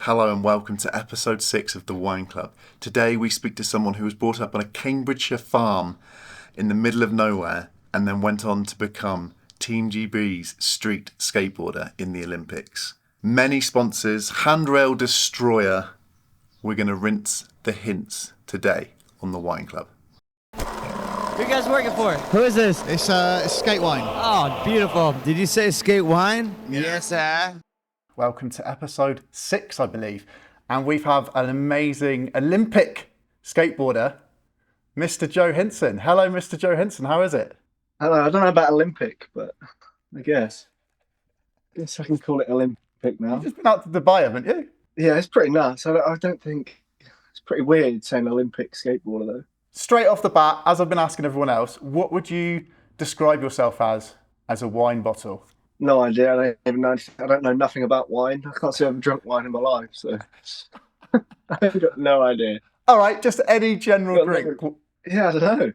Hello and welcome to episode 6 of the Wine Club. Today we speak to someone who was brought up on a Cambridgeshire farm in the middle of nowhere and then went on to become Team GB's street skateboarder in the Olympics. Many sponsors, handrail destroyer. We're going to rinse the hints today on the Wine Club. Who you guys working for? Who is this? It's SkateWine. Oh, beautiful. Did you say SkateWine? Yeah. Yes, sir. Welcome to episode 6, I believe. And we have an amazing Olympic skateboarder, Mr. Joe Hinson. Hello, Mr. Joe Hinson. How is it? Hello, I don't know about Olympic, but I guess I can call it Olympic now. You've just been out to Dubai, haven't you? Yeah, it's pretty nuts. I don't think it's pretty weird saying Olympic skateboarder though. Straight off the bat, as I've been asking everyone else, what would you describe yourself as a wine bottle? No idea. I don't even know. I don't know nothing about wine. I can't say I've drunk wine in my life, so I've got no idea. All right, just any general drink. Yeah, I don't know.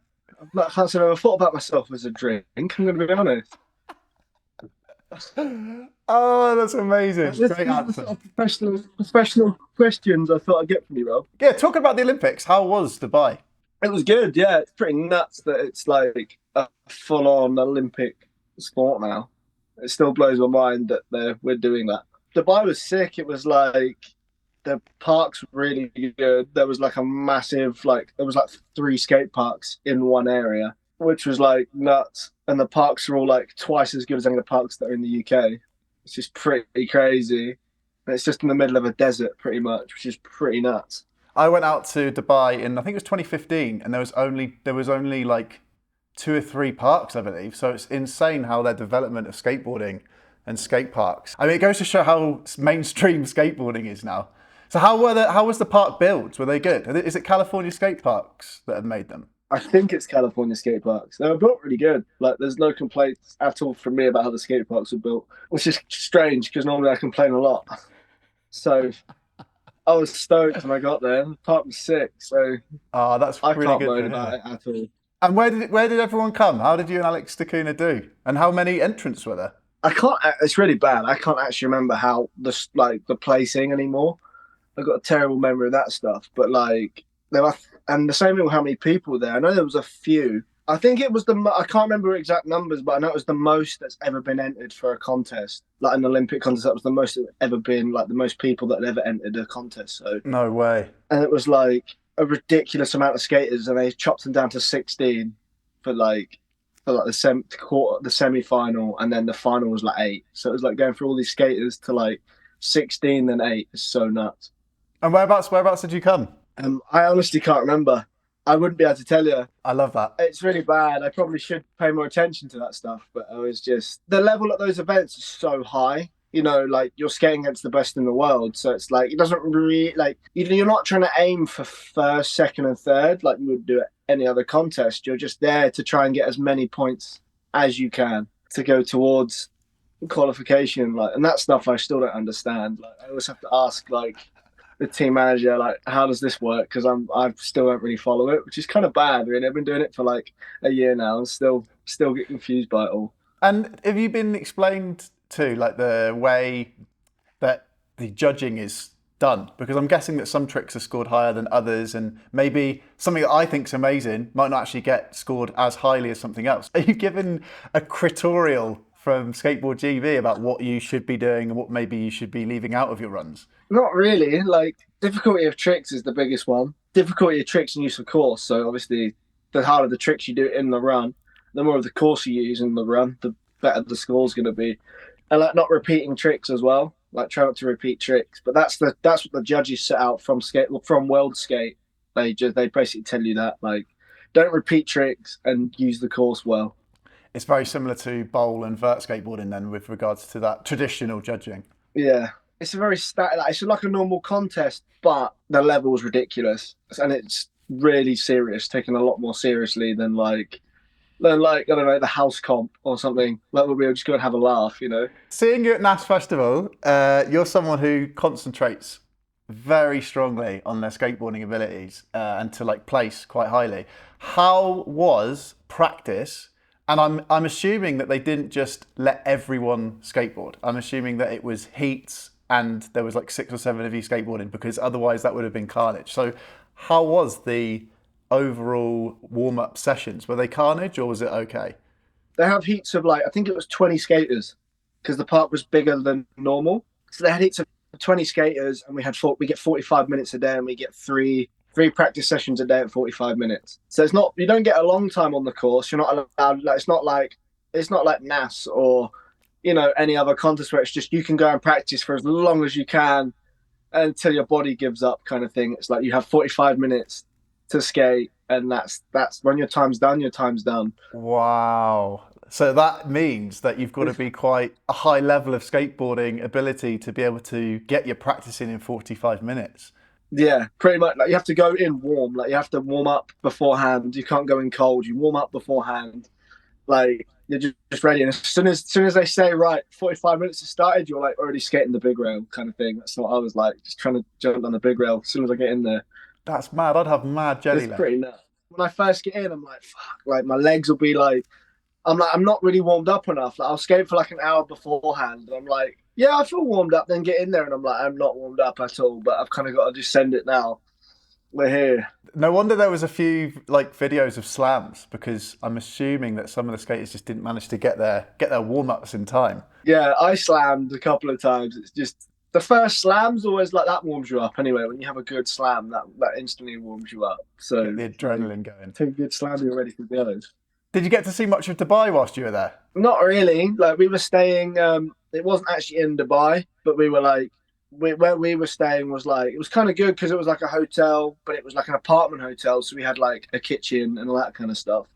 I can't say I've ever thought about myself as a drink. I'm going to be honest. Oh, that's amazing. Great answer. Professional questions I thought I'd get from you, Rob. Yeah, talking about the Olympics, how was Dubai? It was good, yeah. It's pretty nuts that it's like a full-on Olympic sport now. It still blows my mind that we're doing that. Dubai was sick. It was like the parks were really good. There was like a massive, there was like 3 skate parks in one area, which was like nuts. And the parks are all like twice as good as any of the parks that are in the UK. It's just pretty crazy. And it's just in the middle of a desert pretty much, which is pretty nuts. I went out to Dubai in, I think it was 2015, and there was only like 2 or 3 parks, I believe. So it's insane how their development of skateboarding and skate parks. I mean, it goes to show how mainstream skateboarding is now. So how was the park built? Were they good? Is it California skate parks that have made them? I think it's California skate parks. They were built really good. Like, there's no complaints at all from me about how the skate parks were built, which is strange because normally I complain a lot. So I was stoked when I got there. The park was sick. So that's I really can't good moan to about hear. it at all. And where did everyone come? How did you and Alex Stakuna do? And how many entrants were there? I can't. It's really bad. I can't actually remember how the placing anymore. I've got a terrible memory of that stuff. But there were, and the same thing with how many people were there. I know there was a few. I think it was I can't remember exact numbers, but I know it was the most that's ever been entered for a contest, like an Olympic contest. That was the most that's ever been, like the most people that had ever entered a contest. So No way. and it was like a ridiculous amount of skaters, and they chopped them down to 16 for the semi-final, and then the final was like 8. So it was like going through all these skaters to like 16 then 8. It's so nuts. And whereabouts did you come? I honestly can't remember. I wouldn't be able to tell you. I love that. It's really bad. I probably should pay more attention to that stuff, but I was just, the level at those events is so high. You know, like, you're skating against the best in the world, so it's like, it doesn't really, like, you're not trying to aim for first, second, and third like you would do at any other contest. You're just there to try and get as many points as you can to go towards qualification, and that stuff I still don't understand. Like, I always have to ask, the team manager, how does this work? Because I still don't really follow it, which is kind of bad. Really, I've been doing it for like a year now and still get confused by it all. And have you been explained to the way that the judging is done? Because I'm guessing that some tricks are scored higher than others, and maybe something that I think is amazing might not actually get scored as highly as something else. Are you given a criterial from Skateboard GB about what you should be doing and what maybe you should be leaving out of your runs? Not really. Difficulty of tricks is the biggest one. Difficulty of tricks and use of course. So obviously, the harder the tricks you do in the run, the more of the course you use in the run, the better the score's going to be. And not repeating tricks as well. Try not to repeat tricks. But that's what the judges set out from World Skate. They basically tell you that don't repeat tricks and use the course well. It's very similar to bowl and vert skateboarding then, with regards to that traditional judging. Yeah. It's a very it's like a normal contest, but the level was ridiculous, and it's really serious, taken a lot more seriously than I don't know, the house comp or something. Where we'll just go and have a laugh, you know. Seeing you at NAS Festival, you're someone who concentrates very strongly on their skateboarding abilities and to place quite highly. How was practice? And I'm assuming that they didn't just let everyone skateboard. I'm assuming that it was heats and there was like 6 or 7 of you skateboarding, because otherwise that would have been carnage. So how was the overall warm-up sessions? Were they carnage or was it okay? They have heats of like, I think it was 20 skaters because the park was bigger than normal. So they had heats of 20 skaters, and we get 45 minutes a day, and we get three practice sessions a day at 45 minutes. So it's not, you don't get a long time on the course. You're not allowed, like, it's not like NAS or, you know, any other contest where it's just you can go and practice for as long as you can until your body gives up, kind of thing. It's like you have 45 minutes to skate, and that's when your time's done. Wow. So that means that you've got to be quite a high level of skateboarding ability to be able to get your practice in 45 minutes. Yeah, pretty much. Like, you have to go in warm. Like, you have to warm up beforehand. You can't go in cold. You warm up beforehand. Like, you're just ready. And as soon as they say, right, 45 minutes has started, you're like already skating the big rail, kind of thing. That's what I was like, just trying to jump on the big rail as soon as I get in there. That's mad. I'd have mad jelly It's pretty nuts. When I first get in, I'm like, fuck. Like, my legs will be like, I'm not really warmed up enough. Like, I'll skate for like an hour beforehand, and I'm like, yeah, I feel warmed up. Then get in there, and I'm like, I'm not warmed up at all. But I've kind of got to just send it now. We're here. No wonder there was a few like videos of slams, because I'm assuming that some of the skaters just didn't manage to get their warm-ups in time. Yeah, I slammed a couple of times. It's just the first slam's always like that warms you up anyway. When you have a good slam, that instantly warms you up. So Get the adrenaline going. take a good slam, you're ready to go. Did you get to see much of Dubai whilst you were there? Not really. Like, we were staying. It wasn't actually in Dubai, but we were like, where we were staying was like, it was kind of good because it was like a hotel, but it was like an apartment hotel. So we had like a kitchen and all that kind of stuff.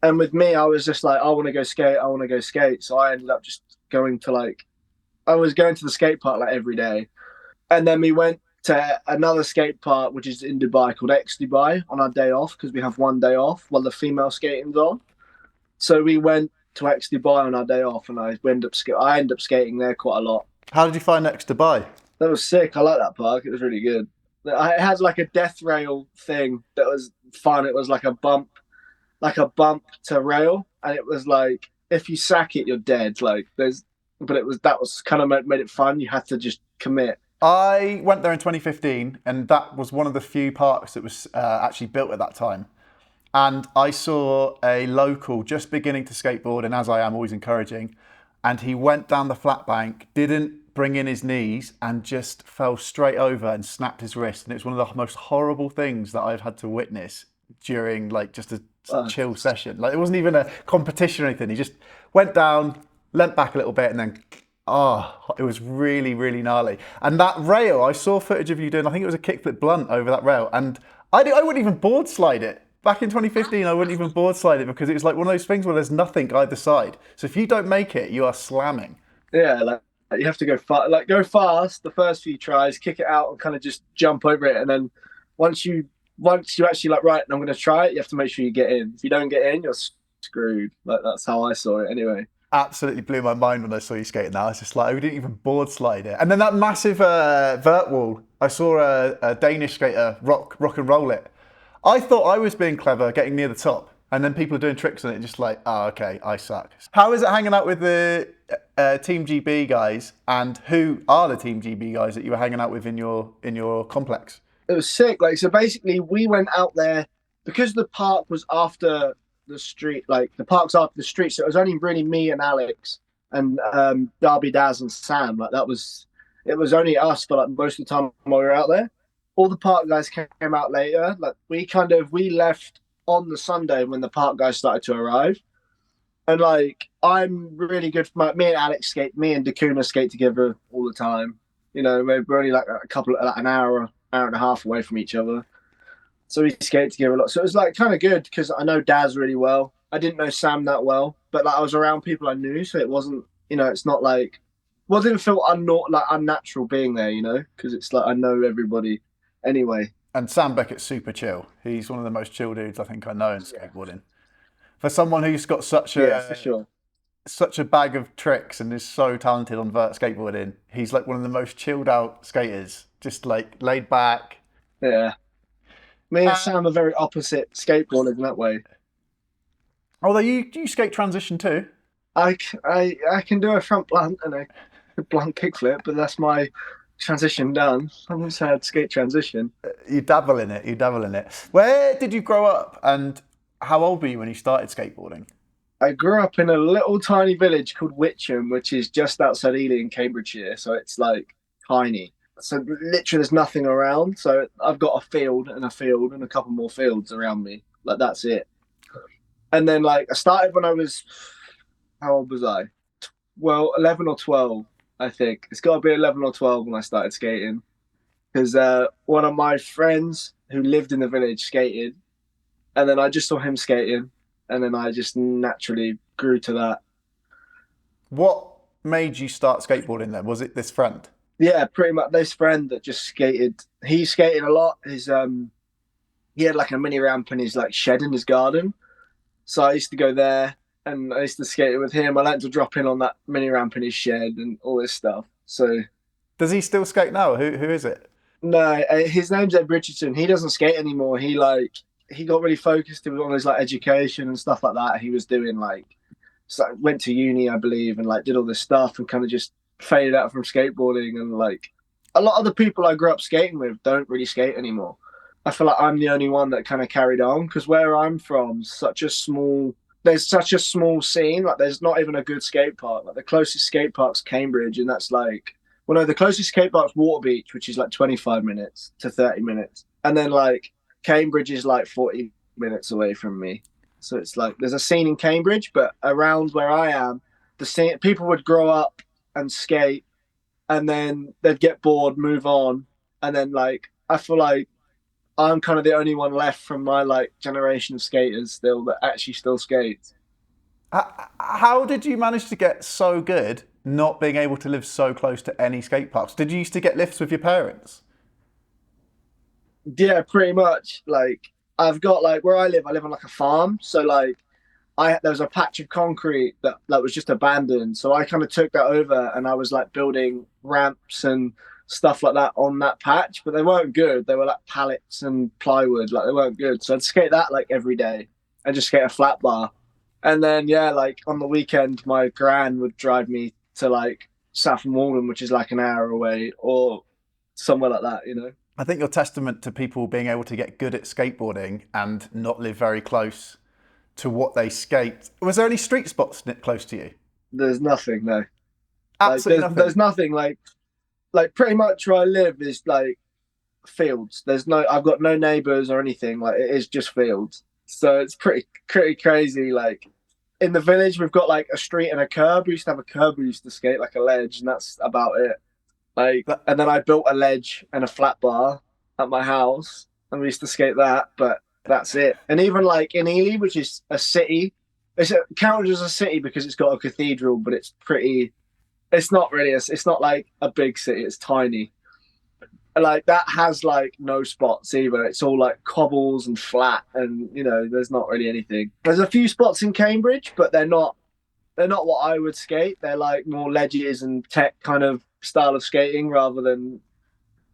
And with me, I was just like, I want to go skate. I want to go skate. So I ended up just going to I was going to the skate park like every day. And then we went to another skate park, which is in Dubai, called X Dubai, on our day off, because we have one day off while the female skating's on. So we went to X Dubai on our day off, and I ended up skating there quite a lot. How did you find X Dubai? That was sick. I like that park. It was really good. It had like a death rail thing that was fun. It was like a bump to rail, and it was like, if you sack it, you're dead. That was kind of made it fun. You had to just commit. I went there in 2015, and that was one of the few parks that was actually built at that time. And I saw a local just beginning to skateboard, and as I am always encouraging, and he went down the flat bank, didn't bring in his knees, and just fell straight over and snapped his wrist. And it was one of the most horrible things that I've had to witness during like just a chill session. Like, it wasn't even a competition or anything. He just went down, leant back a little bit, and then it was really, really gnarly. And that rail, I saw footage of you doing, I think it was a kickflip blunt over that rail, and I wouldn't even board slide it. Back in 2015, I wouldn't even board slide it, because it was like one of those things where there's nothing either side. So if you don't make it, you are slamming. Yeah, like you have to go fast the first few tries, kick it out, and kind of just jump over it. And then once you actually like, right, I'm going to try it, you have to make sure you get in. If you don't get in, you're screwed. Like, that's how I saw it anyway. Absolutely blew my mind when I saw you skating that. I was just like, we didn't even board slide it. And then that massive vert wall, I saw a Danish skater rock and roll it. I thought I was being clever getting near the top, and then people are doing tricks on it, just like, oh, okay, I suck. How is it hanging out with the Team GB guys, and who are the Team GB guys that you were hanging out with in your complex? It was sick. Like, so basically we went out there because the park was after the street, like the park's after the street, so it was only really me and Alex and Darby, Daz and Sam. Like, it was only us for like most of the time while we were out there. All the park guys came out later. Like, we left on the Sunday when the park guys started to arrive. And like, I'm really good for me and Alex skate, me and Dakuna skate together all the time. You know, we're only like an hour and a half away from each other. So we skate together a lot. So it was like kind of good because I know Daz really well. I didn't know Sam that well, but like I was around people I knew, so it wasn't, you know, it's not like, well, it didn't feel unnatural being there, you know, because it's like I know everybody anyway. And Sam Beckett's super chill. He's one of the most chill dudes I think I know in skateboarding. For someone who's got such a bag of tricks and is so talented on vert skateboarding, he's like one of the most chilled out skaters, just like laid back. Yeah. Me and Sam are very opposite skateboarders in that way. Although you skate transition too. I can do a front blunt, and blunt kickflip, but that's my transition done. I haven't said skate transition. You dabble in it. You dabble in it. Where did you grow up, and how old were you when you started skateboarding? I grew up in a little tiny village called Witcham, which is just outside Ely in Cambridgeshire. So it's like tiny. So literally, there's nothing around. So I've got a field and a couple more fields around me. Like that's it. And then like I started when I was, how old was I? Well, 11 or 12, I think. It's got to be 11 or 12 when I started skating. Because one of my friends who lived in the village skated, and then I just saw him skating, and then I just naturally grew to that. What made you start skateboarding then? Was it this friend? Yeah, pretty much. This friend that just skated, he skated a lot. He had like a mini ramp in his like shed in his garden, so I used to go there and I used to skate with him. I learned to drop in on that mini ramp in his shed and all this stuff. So Does he still skate now? Who is it? no, his name's Ed Richardson. He doesn't skate anymore. He got really focused on his like education and stuff like that. He was doing like, so went to uni, I believe, and like did all this stuff and kind of just faded out from skateboarding. And like a lot of the people I grew up skating with don't really skate anymore. I feel like I'm the only one that kind of carried on because where I'm from, there's such a small scene. Like there's not even a good skate park. Like the closest skate park's Cambridge, and that's like, well, no, the closest skate park's Waterbeach, which is like 25 minutes to 30 minutes, and then like Cambridge is like 40 minutes away from me. So it's like there's a scene in Cambridge, but around where I am, the scene people would grow up and skate, and then they'd get bored, move on, and then like I feel like I'm kind of the only one left from my like generation of skaters still that actually still skates. How did you manage to get so good not being able to live so close to any skate parks? Did you used to get lifts with your parents? Yeah, pretty much. Like I've got like where I live on like a farm, so like there was a patch of concrete that was just abandoned. So I kind of took that over and I was like building ramps and stuff like that on that patch, but they weren't good. They were like pallets and plywood, like they weren't good. So I'd skate that like every day and just skate a flat bar. And then yeah, like on the weekend, my gran would drive me to like Saffron Walden, which is like an hour away, or somewhere like that, you know. I think you're testament to people being able to get good at skateboarding and not live very close to what they skate. Was there any street spots close to you? There's nothing, no. Absolutely nothing. There's nothing like pretty much where I live is like fields. I've got no neighbors or anything. Like it is just fields. So it's pretty crazy. Like in the village, we've got like a street and a curb. We used to have a curb. We used to skate like a ledge, and that's about it. Like, and then I built a ledge and a flat bar at my house, and we used to skate that. But that's it. And even like in Ely, which is a city, it's counted as a city because it's got a cathedral, but it's pretty. It's not really. It's not like a big city. It's tiny. Like that has like no spots either. It's all like cobbles and flat, and you know, there's not really anything. There's a few spots in Cambridge, but they're not. They're not what I would skate. They're like more ledges and tech kind of style of skating rather than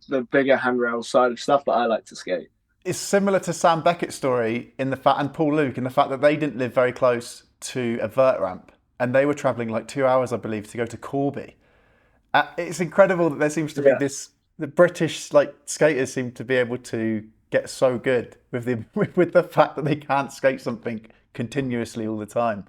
the bigger handrail side of stuff that I like to skate. It's similar to Sam Beckett's story in the fact, and Paul Luke, in the fact that they didn't live very close to a vert ramp, and they were travelling like 2 hours, I believe, to go to Corby. It's incredible that there seems to be this. The British like skaters seem to be able to get so good with the fact that they can't skate something continuously all the time.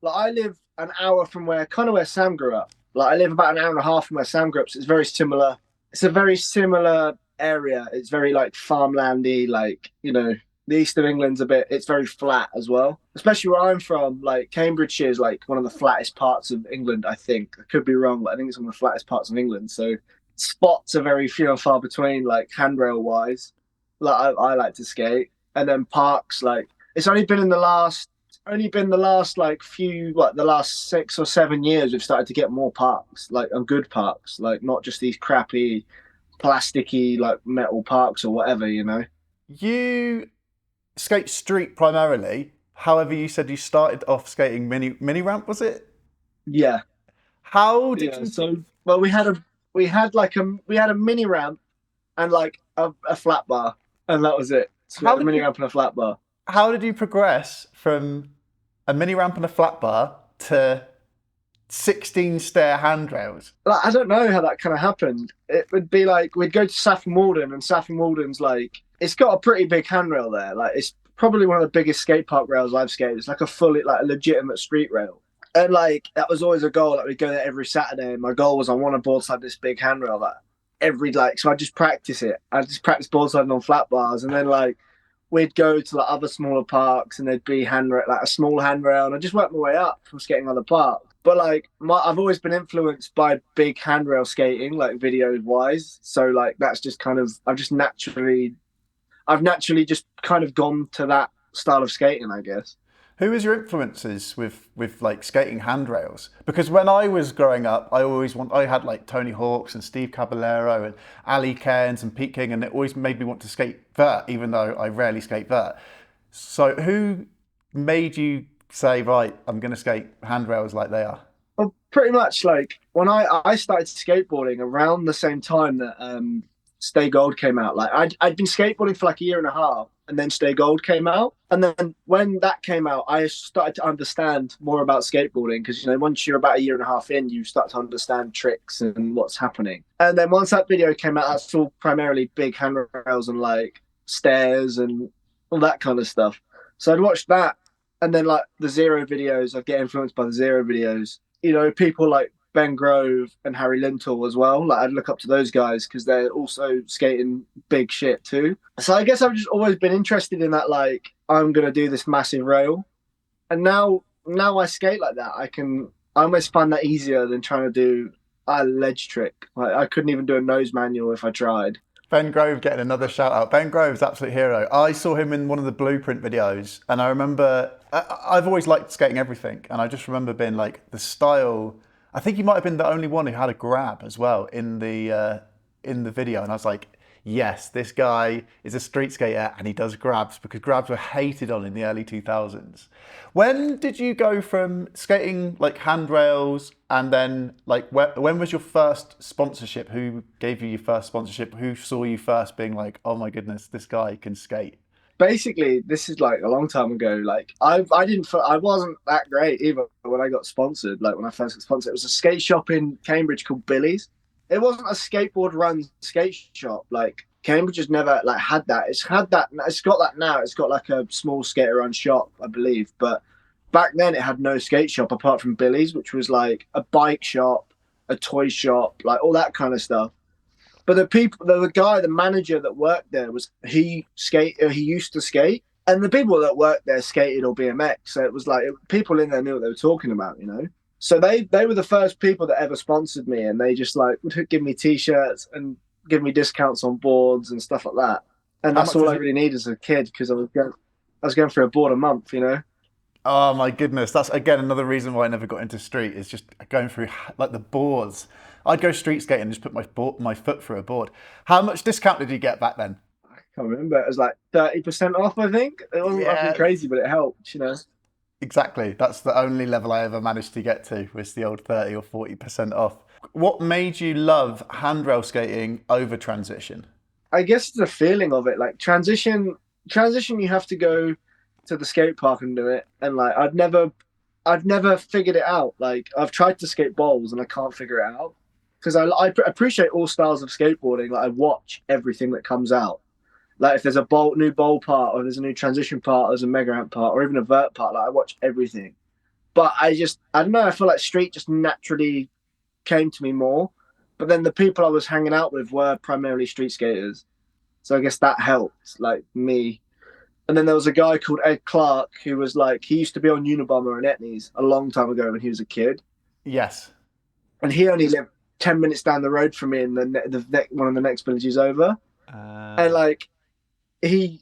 Like I live an hour from where Sam grew up. Like I live about an hour and a half from where Sam grew up. So it's very similar. It's a very similar area. It's very like farmlandy, like, you know, the east of England's it's very flat as well. Especially where I'm from, like Cambridgeshire is like one of the flattest parts of England, I think. I could be wrong, but I think it's one of the flattest parts of England. So spots are very few and far between, like handrail wise. Like I like to skate. And then parks, like it's only been the last like the last 6 or 7 years we've started to get more parks, like and good parks, like not just these crappy plasticky like metal parks or whatever, you know. You skate street primarily, however you said you started off skating mini ramp, was it? Yeah. How did you so well we had a mini ramp and like a flat bar, and that was it. So a mini ramp and a flat bar. How did you progress from a mini ramp and a flat bar to 16 stair handrails. Like, I don't know how that kind of happened. It would be like we'd go to Saffron Walden, and Saffron Walden's like it's got a pretty big handrail there. Like it's probably one of the biggest skate park rails I've skated. It's like a fully like a legitimate street rail. And like that was always a goal. Like we'd go there every Saturday. And my goal was I want to board slide this big handrail. Like every like so I just practice it. I just practice board sliding on flat bars, and then like we'd go to like other smaller parks, and there'd be handrail like a small handrail, and I just worked my way up from skating other parks. But like I've always been influenced by big handrail skating, like video wise. So like that's just kind of I've naturally just kind of gone to that style of skating, I guess. Who was your influences with like skating handrails? Because when I was growing up, I had like Tony Hawks and Steve Caballero and Ali Cairns and Pete King, and it always made me want to skate vert, even though I rarely skate vert. So who made you say, right, I'm going to skate handrails like they are? Well, pretty much like when I started skateboarding around the same time that Stay Gold came out. Like I'd been skateboarding for like a year and a half, and then Stay Gold came out. And then when that came out, I started to understand more about skateboarding because, you know, once you're about a year and a half in, you start to understand tricks and what's happening. And then once that video came out, that's all primarily big handrails and like stairs and all that kind of stuff. So I'd watch that. And then like the Zero videos, I get influenced by the Zero videos. You know, people like Ben Grove and Harry Lintle as well. Like I'd look up to those guys because they're also skating big shit too. So I guess I've just always been interested in that. Like I'm gonna do this massive rail, and now I skate like that. I almost find that easier than trying to do a ledge trick. Like I couldn't even do a nose manual if I tried. Ben Grove getting another shout out. Ben Grove's absolute hero. I saw him in one of the Blueprint videos, and I remember I've always liked skating everything, and I just remember being like the style. I think he might have been the only one who had a grab as well in the video, and I was like, yes, this guy is a street skater and he does grabs, because grabs were hated on in the early 2000s. When did you go from skating like handrails, and then like when was your first sponsorship? Who gave you your first sponsorship? Who saw you first being like, oh my goodness, this guy can skate? Basically, this is like a long time ago. Like I wasn't that great either when I got sponsored. Like when I first got sponsored, it was a skate shop in Cambridge called Billy's. It wasn't a skateboard run skate shop. Like Cambridge has never like had that. It's had that. It's got that now. It's got like a small skater run shop, I believe. But back then, it had no skate shop apart from Billy's, which was like a bike shop, a toy shop, like all that kind of stuff. But the manager that worked there he used to skate, and the people that worked there skated or BMX. So it was like people in there knew what they were talking about, you know. So they were the first people that ever sponsored me, and they just like would give me t-shirts and give me discounts on boards and stuff like that. And that's all I really needed as a kid, because I was going for a board a month, you know. Oh my goodness, that's again another reason why I never got into street, is just going through like the boards. I'd go street skating and just put my foot through a board. How much discount did you get back then? I can't remember. It was like 30% off, I think. It wasn't nothing crazy, but it helped, you know. Exactly. That's the only level I ever managed to get to, was the old 30 or 40% off. What made you love handrail skating over transition? I guess it's the feeling of it. Like transition, you have to go to the skate park and do it. And like I've never figured it out. Like I've tried to skate bowls and I can't figure it out, because I appreciate all styles of skateboarding. Like I watch everything that comes out. Like if there's a new bowl part, or there's a new transition part, or there's a mega amp part, or even a vert part, like I watch everything. But I don't know, I feel like street just naturally came to me more. But then the people I was hanging out with were primarily street skaters. So I guess that helped, like me. And then there was a guy called Ed Clark who was like, he used to be on Unabomber and Etnies a long time ago when he was a kid. Yes. And he only lived 10 minutes down the road from me in one of the next villages over. And like, he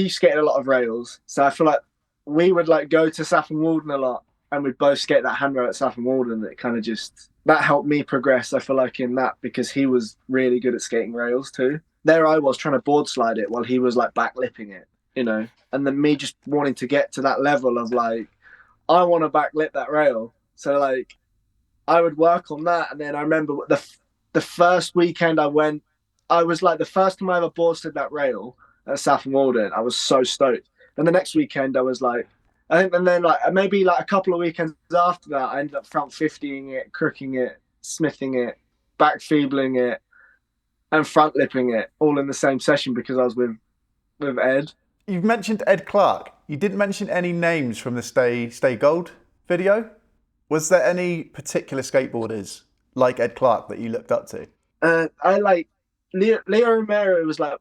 skated a lot of rails. So I feel like we would like go to Saffron Walden a lot, and we'd both skate that handrail at Saffron Walden. It kind of that helped me progress, I feel like, in that, because he was really good at skating rails too. There I was trying to board slide it while he was like backlipping it, you know, and then me just wanting to get to that level of like, I want to backlip that rail. So like I would work on that. And then I remember the first weekend I went, I was like, the first time I ever board slid that rail at Saffron Walden, I was so stoked. And the next weekend I was like, I think, and then like maybe like a couple of weekends after that, I ended up front 50ing it, crooking it, smithing it, back feebling it, and front lipping it all in the same session because I was with Ed. You've mentioned Ed Clark. You didn't mention any names from the Stay Gold video. Was there any particular skateboarders like Ed Clark that you looked up to? I like Leo Romero was like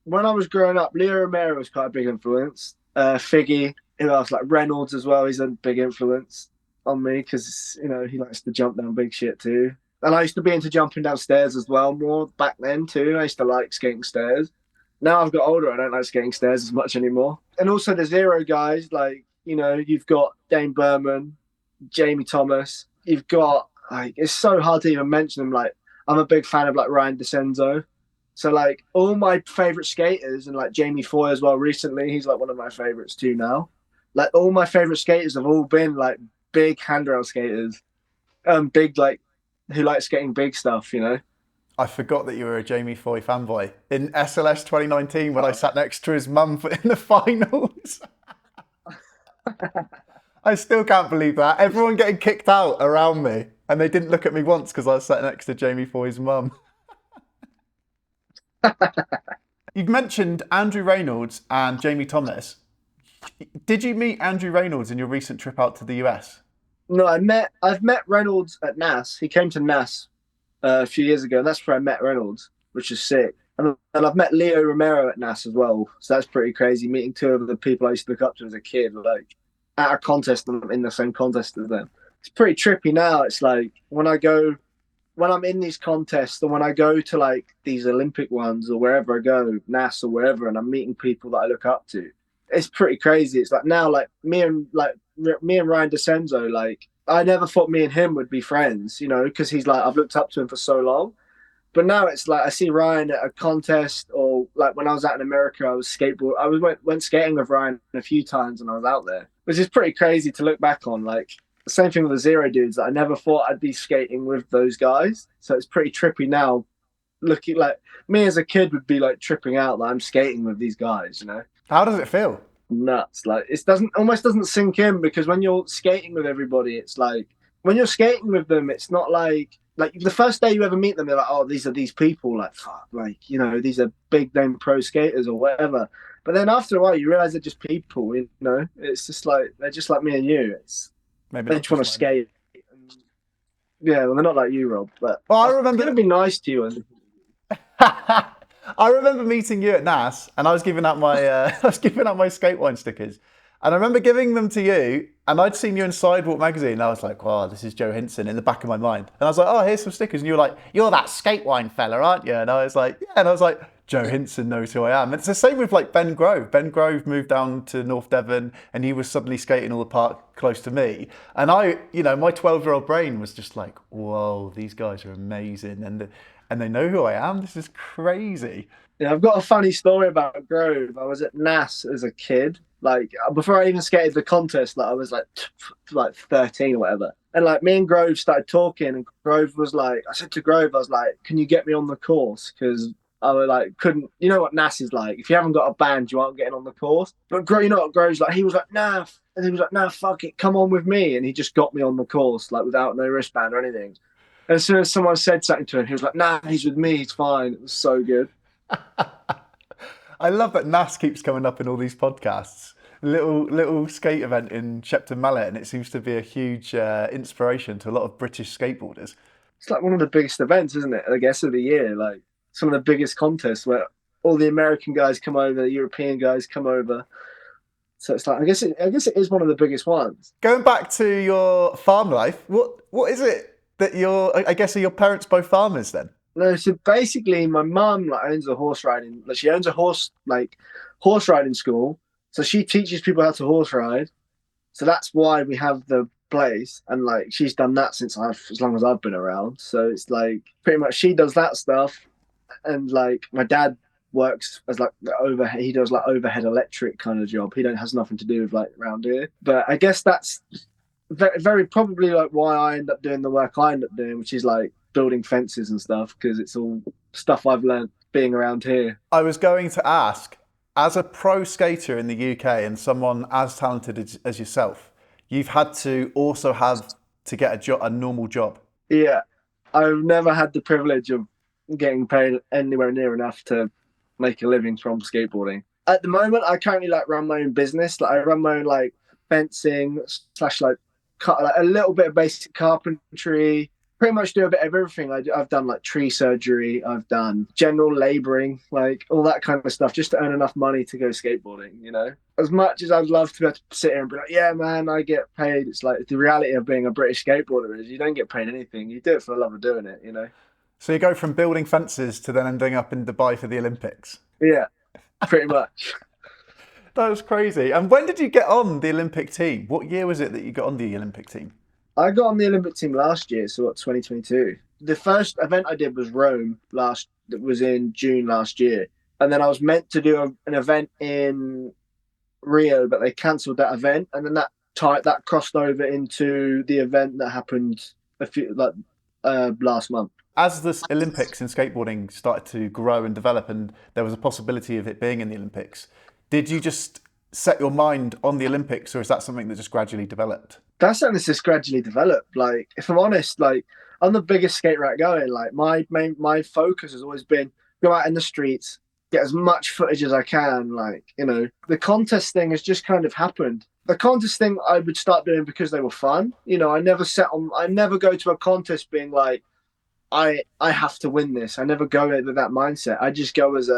when I was growing up. Leo Romero was quite a big influence. Figgy, who else? Like Reynolds as well. He's a big influence on me because he likes to jump down big shit too. And I used to be into jumping downstairs as well more back then too. I used to like skating stairs. Now I've got older, I don't like skating stairs as much anymore. And also the Zero guys, like, you've got Dane Berman, Jamie Thomas. You've got, like, it's so hard to even mention them. Like, I'm a big fan of, like, Ryan DeCenzo. So, like, all my favourite skaters, and, like, Jamie Foy as well recently, he's, like, one of my favourites too now. Like, all my favourite skaters have all been, like, big handrail skaters. Big, like, who like skating big stuff, I forgot that you were a Jamie Foy fanboy. In SLS 2019, when I sat next to his mum in the finals. I still can't believe that. Everyone getting kicked out around me, and they didn't look at me once because I was sat next to Jamie Foy's mum. You've mentioned Andrew Reynolds and Jamie Thomas. Did you meet Andrew Reynolds in your recent trip out to the US? No, I've met Reynolds at NAS. He came to NAS a few years ago, and that's where I met Reynolds, which is sick. And I've met Leo Romero at NAS as well, so that's pretty crazy. Meeting two of the people I used to look up to as a kid, like at a contest, and I'm in the same contest as them. It's pretty trippy now. It's like when I'm in these contests, or when I go to like these Olympic ones, or wherever I go, NAS or wherever, and I'm meeting people that I look up to. It's pretty crazy. It's like now, like me and Ryan DeCenzo, like I never thought me and him would be friends, because he's like I've looked up to him for so long. But now it's like I see Ryan at a contest, or like when I was out in America, went skating with Ryan a few times, and I was out there, which is pretty crazy to look back on. Like the same thing with the Zero dudes. That I never thought I'd be skating with those guys, so it's pretty trippy now. Looking like me as a kid would be like tripping out that I'm skating with these guys, How does it feel? Nuts. Like it almost doesn't sink in, because when you're skating with everybody, it's like when you're skating with them, it's not like the first day you ever meet them, they're like, oh, these are these people, like fuck, like these are big name pro skaters or whatever. But then after a while, you realize they're just people. It's just like they're just like me and you. It's Maybe they just want to skate. Yeah, well, they're not like you, Rob. But I remember it's gonna be nice to you. And I remember meeting you at NAS, and I was giving out my SkateWine stickers, and I remember giving them to you, and I'd seen you in Sidewalk magazine, and I was like, "Wow, this is Joe Hinson," in the back of my mind, and I was like, "Oh, here's some stickers," and you were like, "You're that SkateWine fella, aren't you?" And I was like, "Yeah," and I was like, "Joe Hinson knows who I am." And it's the same with like Ben Grove. Ben Grove moved down to North Devon, and he was suddenly skating all the park close to me, and my 12-year-old brain was just like, "Whoa, these guys are amazing," and they know who I am. This is crazy. yeah, I've got a funny story about Grove. I was at NAS as a kid, like before I even skated the contest. Like I was like 13 or whatever, and like me and Grove started talking, and Grove was like, I said to Grove, I was like, "Can you get me on the course?" Because I was like, couldn't. You know what NAS is like? If you haven't got a band, you aren't getting on the course. But you know what Grove's like? He was like, "Nah," and he was like, "Nah, fuck it, come on with me," and he just got me on the course, like without no wristband or anything. And as soon as someone said something to him, he was like, "Nah, he's with me, he's fine." It was so good. I love that NAS keeps coming up in all these podcasts. Little skate event in Shepton Mallet, and it seems to be a huge inspiration to a lot of British skateboarders. It's like one of the biggest events, isn't it? I guess of the year, like some of the biggest contests where all the American guys come over, the European guys come over. So it's like I guess it is one of the biggest ones. Going back to your farm life, what is it that I guess are your parents both farmers then? No, so basically, my mum owns a horse riding. She owns a horse riding school. So she teaches people how to horse ride. So that's why we have the place, and like she's done that since as long as I've been around. So it's like pretty much she does that stuff, and like my dad works as like he does like overhead electric kind of job. He has nothing to do with like around here. But I guess that's very, very probably like why I end up doing the work I end up doing, which is like building fences and stuff, because it's all stuff I've learned being around here. I was going to ask, As a pro skater in the UK and someone as talented as yourself, you've had to also have to get a normal job. Yeah, I've never had the privilege of getting paid anywhere near enough to make a living from skateboarding. At the moment, I currently like run my own business. Like I run my own like fencing slash like cut like a little bit of basic carpentry. Pretty much do a bit of everything. I've done like tree surgery. I've done general laboring, like all that kind of stuff, just to earn enough money to go skateboarding. You know, as much as I'd love to be able to sit here and be like, yeah, man, I get paid. It's like the reality of being a British skateboarder is you don't get paid anything. You do it for the love of doing it. You know. So you go from building fences to then ending up in Dubai for the Olympics. Yeah, pretty much. That was crazy. And when did you get on the Olympic team? What year was it that you got on the Olympic team? I got on the Olympic team last year, so what, 2022. The first event I did was Rome that was in June last year. And then I was meant to do an event in Rio, but they cancelled that event. And then that crossed over into the event that happened last month. As the Olympics in skateboarding started to grow and develop and there was a possibility of it being in the Olympics, did you just set your mind on the Olympics, or is that something that just gradually developed? That's something that's just gradually developed. Like, if I'm honest, like I'm the biggest skate rat going. Like my focus has always been go out in the streets, get as much footage as I can. Like, you know, the contest thing has just kind of happened. The contest thing I would start doing because they were fun. You know, I never go to a contest being like, I have to win this. I never go with that mindset. I just go as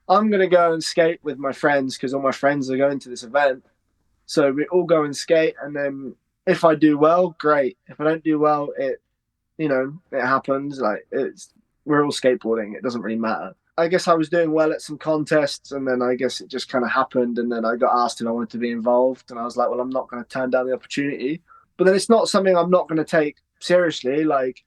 I'm going to go and skate with my friends because all my friends are going to this event. So we all go and skate. And then if I do well, great. If I don't do well, it happens. Like we're all skateboarding. It doesn't really matter. I guess I was doing well at some contests and then I guess it just kind of happened. And then I got asked if I wanted to be involved. And I was like, well, I'm not going to turn down the opportunity. But then it's not something I'm not going to take seriously. Like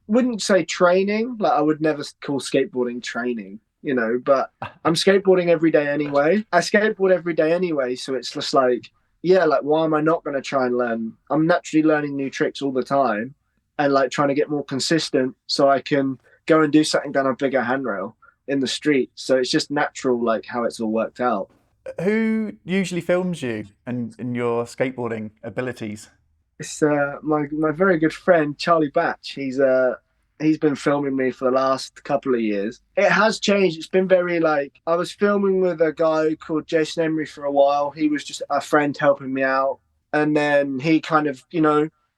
wouldn't say training. Like I would never call skateboarding training, you know, but I'm skateboarding every day anyway. I skateboard every day anyway. So it's just like, yeah, like why am I not going to try and learn? I'm naturally learning new tricks all the time and like trying to get more consistent so I can go and do something down a bigger handrail in the street. So it's just natural, like how it's all worked out. Who usually films you and your skateboarding abilities? It's my very good friend Charlie Batch. He's been filming me for the last couple of years. It has changed. It's been very like I was filming with a guy called Jason Emery for a while. He was just a friend helping me out, and then he kind of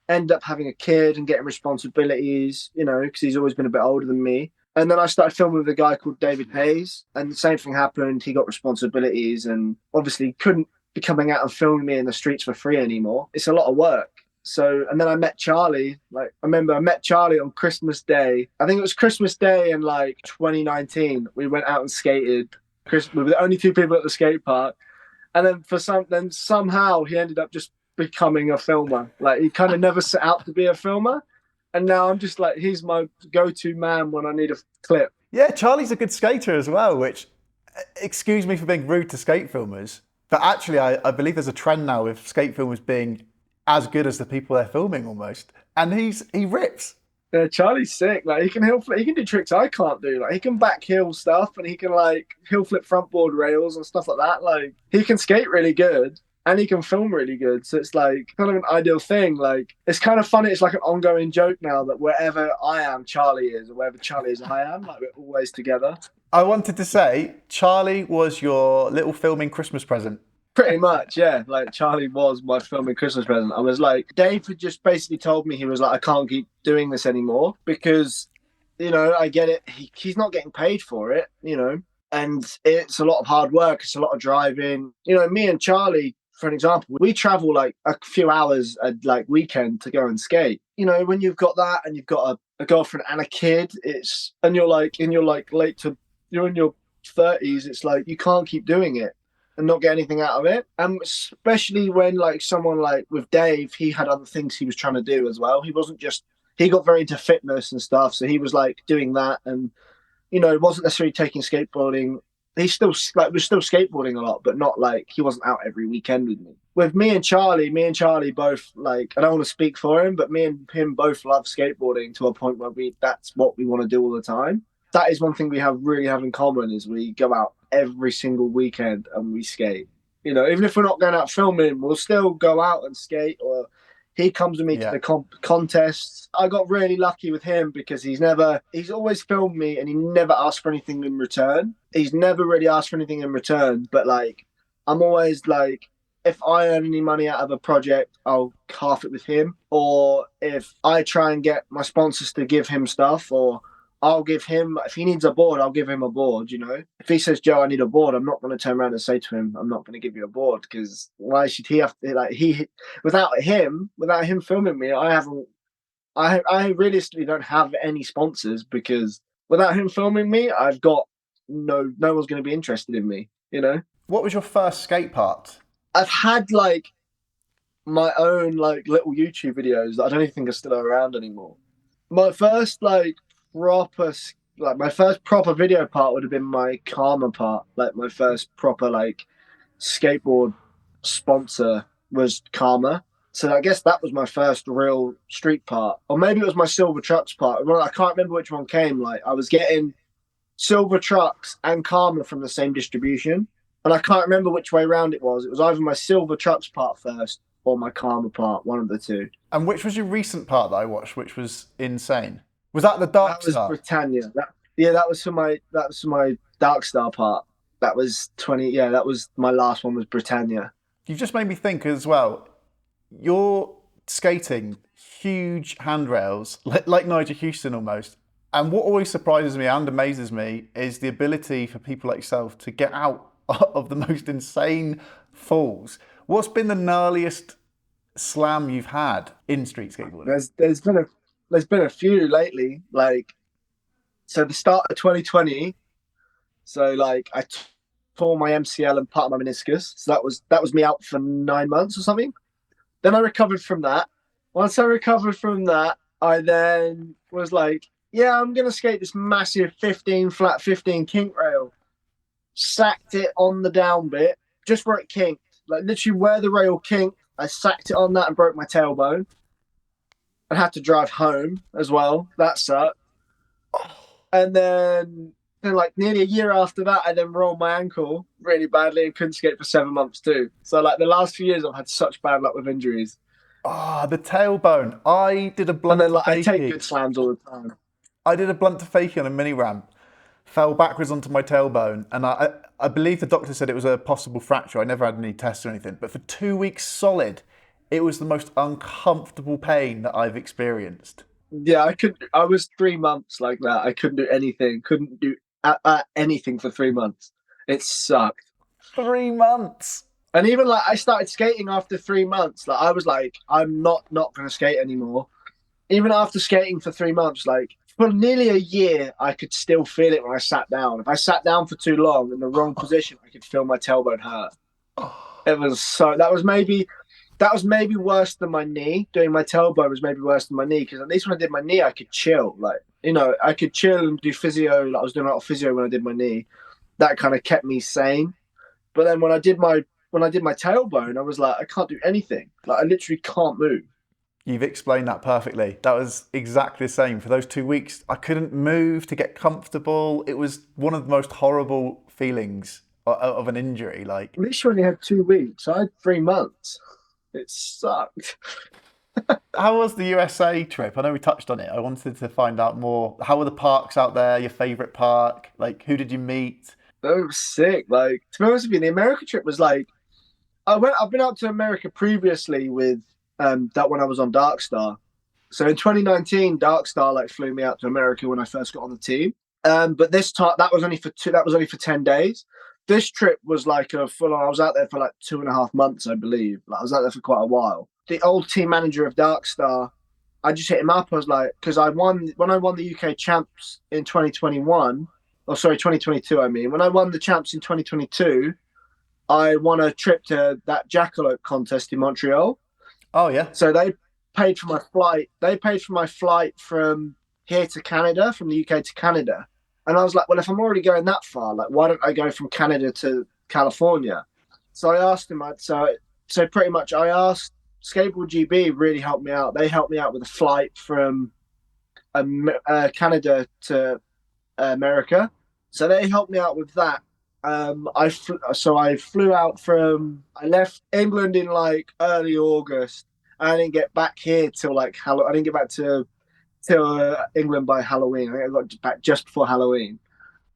ended up having a kid and getting responsibilities. Because he's always been a bit older than me. And then I started filming with a guy called David Hayes, and the same thing happened. He got responsibilities, and obviously couldn't be coming out and filming me in the streets for free anymore. It's a lot of work. So, and then I met Charlie. Like, I remember I met Charlie on Christmas Day. I think it was Christmas Day in like 2019. We went out and skated. We were the only two people at the skate park. And then somehow he ended up just becoming a filmer. Like he kind of never set out to be a filmer. And now I'm just like, he's my go-to man when I need a clip. Yeah, Charlie's a good skater as well, which, excuse me for being rude to skate filmers, but actually I believe there's a trend now with skate filmers being as good as the people they're filming almost. And he rips. Yeah, Charlie's sick. Like he can heel flip, he can do tricks I can't do. Like he can back heel stuff and he can like heel flip front board rails and stuff like that. Like he can skate really good and he can film really good. So it's like kind of an ideal thing. Like it's kind of funny. It's like an ongoing joke now that wherever I am, Charlie is, or wherever Charlie is, I am. Like we're always together. I wanted to say, Charlie was your little filming Christmas present. Pretty much, yeah. Like Charlie was my filming Christmas present. I was like, Dave had just basically told me, he was like, I can't keep doing this anymore because, I get it. He's not getting paid for it, and it's a lot of hard work. It's a lot of driving. Me and Charlie, for an example, we travel like a few hours a like weekend to go and skate. When you've got that and you've got a girlfriend and a kid, you're in your 30s, it's like you can't keep doing it and not get anything out of it. And especially when like someone like with Dave, he had other things he was trying to do as well. He got very into fitness and stuff. So he was like doing that and, wasn't necessarily taking skateboarding. Was still skateboarding a lot, but not like he wasn't out every weekend with me. With me and Charlie both like, I don't want to speak for him, but me and him both love skateboarding to a point where that's what we want to do all the time. that is one thing we really have in common is we go out every single weekend and we skate. You know, even if we're not going out filming, we'll still go out and skate. Or he comes with me to Yeah. the contests. I got really lucky with him because he's always filmed me and he never asked for anything in return. He's never really asked for anything in return, but like, I'm always like, if I earn any money out of a project, I'll half it with him. Or if I try and get my sponsors to give him stuff, or I'll give him, if he needs a board, I'll give him a board, you know? If he says, Joe, I need a board, I'm not going to turn around and say to him, I'm not going to give you a board, because why should he have to, like, without him filming me, I realistically don't have any sponsors, because without him filming me, I've got no one's going to be interested in me, you know? What was your first skate part? I've had like my own like little YouTube videos that I don't even think are still around anymore. My first my first proper video part would have been my Karma part. Like my first proper like skateboard sponsor was Karma. So I guess that was my first real street part. Or maybe it was my Silver Trucks part. Well, I can't remember which one came. Like I was getting Silver Trucks and Karma from the same distribution. And I can't remember which way around it was. It was either my Silver Trucks part first or my Karma part, one of the two. And which was your recent part that I watched, which was insane? Was that the Dark That was Star? Britannia. That was for my Dark Star part. That was 20. Yeah, that was my last one was Britannia. You've just made me think as well. You're skating huge handrails, like Nigel Houston almost. And what always surprises me and amazes me is the ability for people like yourself to get out of the most insane falls. What's been the gnarliest slam you've had in street skateboarding? There's been a few lately. Like, so the start of 2020. So like I tore my MCL and part of my meniscus. So that was me out for 9 months or something. Then I recovered from that. Once I recovered from that, I then was like, yeah, I'm gonna skate this massive 15 kink rail. Sacked it on the down bit, just where it kinked. Like literally where the rail kinked, I sacked it on that and broke my tailbone. I had to drive home as well. That sucked. And then like nearly a year after that, I then rolled my ankle really badly and couldn't skate for 7 months too. So like the last few years, I've had such bad luck with injuries. Ah, the tailbone. I did a blunt And then like I fakie. take good slams all the time. I did a blunt to fakie on a mini ramp, fell backwards onto my tailbone, and I believe the doctor said it was a possible fracture. I never had any tests or anything, but for 2 weeks solid, it was the most uncomfortable pain that I've experienced. Yeah, I was 3 months like that. I couldn't do anything. Couldn't do anything for 3 months. It sucked. 3 months. And even like I started skating after 3 months. Like I was like, I'm not going to skate anymore. Even after skating for 3 months, like for nearly a year, I could still feel it when I sat down. If I sat down for too long in the wrong position, I could feel my tailbone hurt. It was that was maybe worse than my knee. Doing my tailbone was maybe worse than my knee, because at least when I did my knee, I could chill. Like, you know, I could chill and do physio. Like I was doing a lot of physio when I did my knee. That kind of kept me sane. But then when I did my tailbone, I was like, I can't do anything. Like I literally can't move. You've explained that perfectly. That was exactly the same. For those 2 weeks, I couldn't move to get comfortable. It was one of the most horrible feelings of an injury. Like, At least you only had 2 weeks. I had 3 months. It sucked. how was the USA trip? I know we touched on it. I wanted to find out more. How were the parks out there? Your favourite park? Like, who did you meet? That was sick. Like, to be honest with you, the America trip was like, I've been out to America previously with that when I was on Darkstar. So in 2019, Darkstar like flew me out to America when I first got on the team. But this time that was only for 10 days. This trip was like a full on. I was out there for like 2.5 months, I believe. Like, I was out there for quite a while. The old team manager of Darkstar, I just hit him up. I was like, because when I won the UK champs in 2021, or sorry, 2022. I mean, when I won the champs in 2022, I won a trip to that Jackalope contest in Montreal. Oh, yeah. So they paid for my flight. They paid for my flight from here to Canada, from the UK to Canada. And I was like, well, if I'm already going that far, like, why don't I go from Canada to California? So I asked him. So pretty much, I asked Skateboard GB. Really helped me out. They helped me out with a flight from Canada to America. So they helped me out with that. I flew out from. I left England in like early August. I didn't get back here till like I didn't get back to till England by Halloween. I think I got back just before Halloween.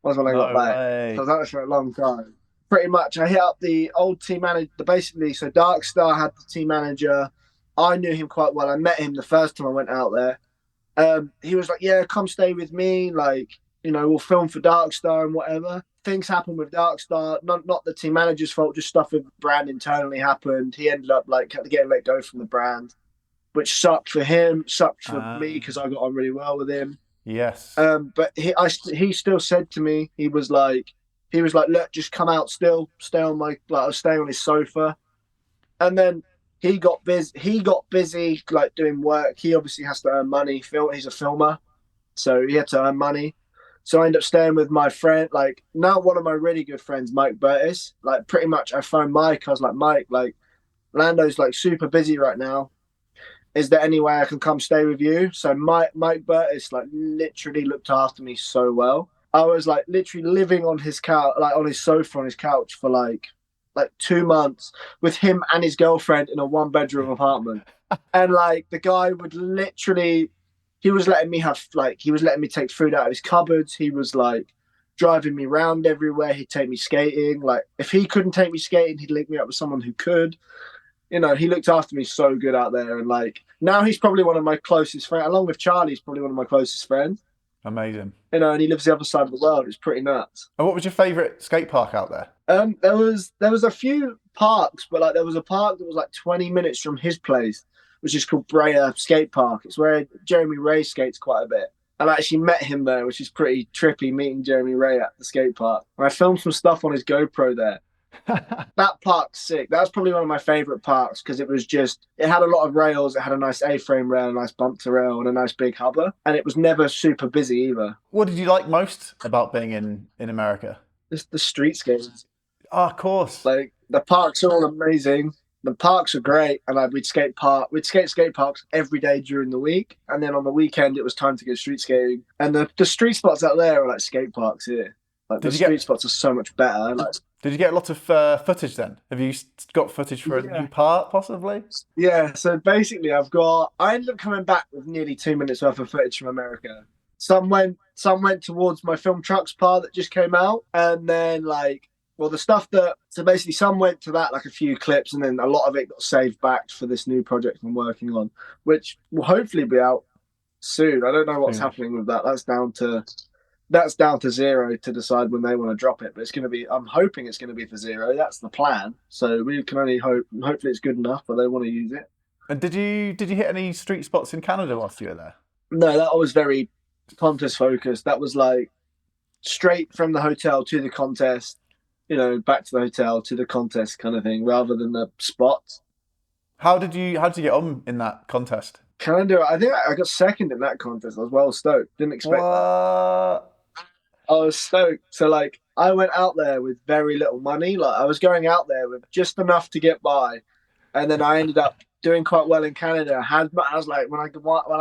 Was when I got No back. So I way. was out there for a long time. Pretty much, I hit up the old team manager. Basically, so Darkstar had the team manager. I knew him quite well. I met him the first time I went out there. He was like, "Yeah, come stay with me. Like, we'll film for Darkstar and whatever." Things happened with Darkstar. Not the team manager's fault. Just stuff with the brand internally happened. He ended up like getting let go from the brand, which sucked for him. Sucked for me because I got on really well with him. Yes. But he still said to me, he was like, look, just come out still, stay on I was staying on his sofa. And then he got busy like doing work. He obviously has to earn money. He's a filmer, so he had to earn money. So I ended up staying with my friend, like now one of my really good friends, Mike Burtis. Like pretty much I phoned Mike. I was like, Mike, like Lando's like super busy right now. Is there any way I can come stay with you? So Mike Burtis like literally looked after me so well. I was like literally living on his couch, like on his sofa on his couch for like 2 months with him and his girlfriend in a 1-bedroom apartment. And like the guy would literally, he was letting me take food out of his cupboards. He was like driving me around everywhere. He'd take me skating. Like if he couldn't take me skating, he'd link me up with someone who could. He looked after me so good out there. And like now he's probably one of my closest friends, along with Charlie, he's probably one of my closest friends. Amazing. And he lives the other side of the world. It's pretty nuts. And what was your favourite skate park out there? There was a few parks, but like there was a park that was like 20 minutes from his place, which is called Brea Skate Park. It's where Jeremy Ray skates quite a bit. And I actually met him there, which is pretty trippy, meeting Jeremy Ray at the skate park. And I filmed some stuff on his GoPro there. That park's sick. That was probably one of my favorite parks because it had a lot of rails. It had a nice A-frame rail, a nice bump to rail, and a nice big hubba. And it was never super busy either. What did you like most about being in America? Just the street skates. Oh, of course. Like the parks are all amazing. The parks are great, and we'd skate skate parks every day during the week, and then on the weekend it was time to go street skating. And the street spots out there are like skate parks here. Like the street spots are so much better. Like, did you get a lot of footage then? Have you got footage for a new part, possibly? Yeah, so basically I ended up coming back with nearly 2 minutes worth of footage from America. Some went towards my film trucks part that just came out, and then some went to that, like a few clips, and then a lot of it got saved back for this new project I'm working on, which will hopefully be out soon. I don't know what's happening with that. That's down to Zero to decide when they want to drop it, but I'm hoping it's going to be for Zero. That's the plan. So we can only hope, and hopefully it's good enough, but they want to use it. And did you hit any street spots in Canada whilst you were there? No, that was very contest focused. That was like straight from the hotel to the contest, back to the hotel to the contest kind of thing, rather than the spots. How did you get on in that contest? Can I do it? I think I got second in that contest. I was well stoked. Didn't expect that. I was stoked. So like I went out there with very little money. Like I was going out there with just enough to get by, and then I ended up doing quite well in Canada. I was like, when I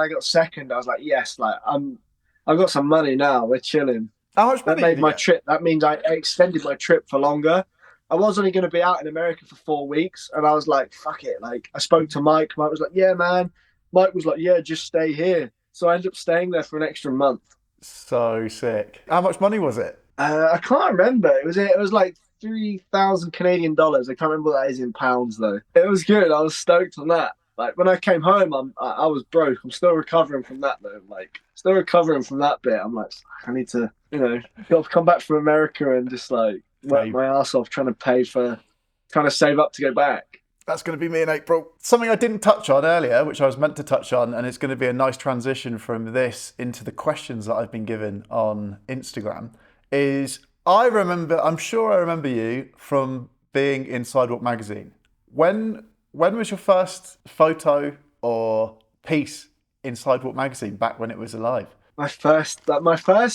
got second, I was like, yes, like I've got some money now. We're chilling. How much money? That made my trip. That means I extended my trip for longer. I was only going to be out in America for 4 weeks, and I was like, fuck it. Like I spoke to Mike. Mike was like, yeah, man. Mike was like, yeah, just stay here. So I ended up staying there for an extra month. So sick. How much money was it? I can't remember. It was like 3,000 Canadian dollars. I can't remember what that is in pounds though. It was good. I was stoked on that. Like when I came home, I was broke. I'm still recovering from that though. Like still recovering from that bit. I'm like, I need to, got to come back from America and just like work my ass off trying to save up to go back. That's going to be me in April. Something I didn't touch on earlier, which I was meant to touch on, and it's going to be a nice transition from this into the questions that I've been given on Instagram, is I'm sure I remember you from being in Sidewalk magazine. When was your first photo or piece in Sidewalk magazine back when it was alive? My first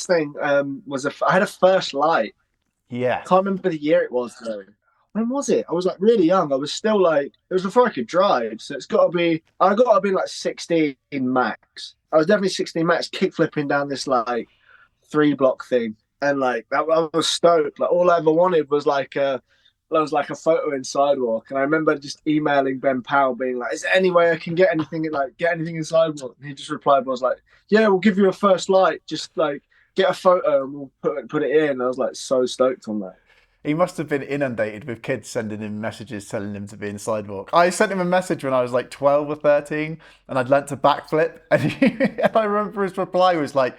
thing was I had a first light. Yeah. Can't remember the year it was though. When was it? I was like really young. I was still like, it was before I could drive. So I got to be like 16 max. I was definitely 16 max, kick flipping down this like 3 block thing, and like that, I was stoked. Like all I ever wanted was like a photo in Sidewalk, and I remember just emailing Ben Powell, being like, "Is there any way I can get anything in Sidewalk?" And he just replied, "Was like, yeah, we'll give you a first light. Just like get a photo and we'll put it in." And I was like so stoked on that. He must have been inundated with kids sending him messages telling him to be in Sidewalk. I sent him a message when I was like 12 or 13 and I'd learnt to backflip. And I remember his reply was like,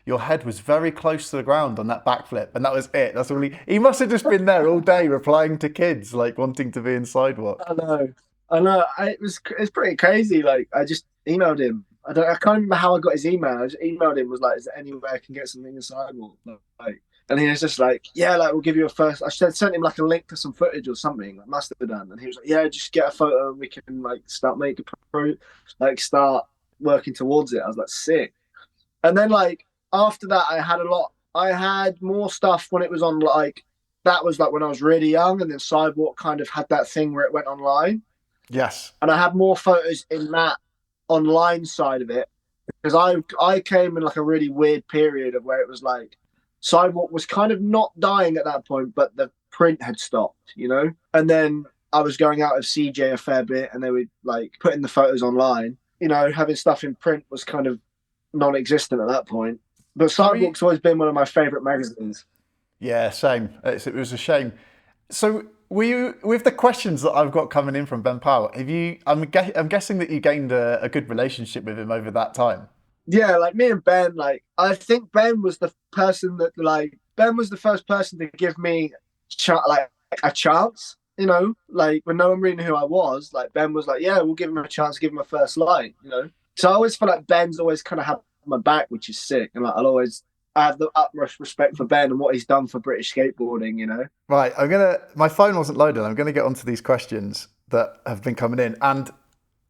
your head was very close to the ground on that backflip. And that was it. That's all he must have just been there all day replying to kids, like wanting to be in Sidewalk. I know. It's pretty crazy. Like I just emailed him. I can't remember how I got his email. I just emailed him, was like, "Is there any way I can get something in Sidewalk?" Like, and he was just like, "Yeah, like we'll give you a first." I sent him like a link to some footage or something. Like, must have done. And he was like, "Yeah, just get a photo and we can like start working towards it." I was like, "Sick." And then like after that, I had more stuff when it was on, like that was like when I was really young, and then Sidewalk kind of had that thing where it went online. Yes. And I had more photos in that online side of it, because I came in like a really weird period of where it was like Sidewalk was kind of not dying at that point, but the print had stopped, and then I was going out of CJ a fair bit, and they were like putting the photos online, having stuff in print was kind of non-existent at that point. But Sidewalk's always been one of my favorite magazines. Yeah, same. It was a shame. So were you, with the questions that I've got coming in from Ben Powell, I'm guessing that you gained a good relationship with him over that time? Yeah, like me and Ben, like I think Ben was the first person to give me like a chance, like when no one really knew who I was. Like Ben was like, "Yeah, we'll give him a chance, give him a first light." So I always feel like Ben's always kind of had my back, which is sick, and like I have the utmost respect for Ben and what he's done for British skateboarding. Right, my phone wasn't loaded. I'm gonna get onto these questions that have been coming in, and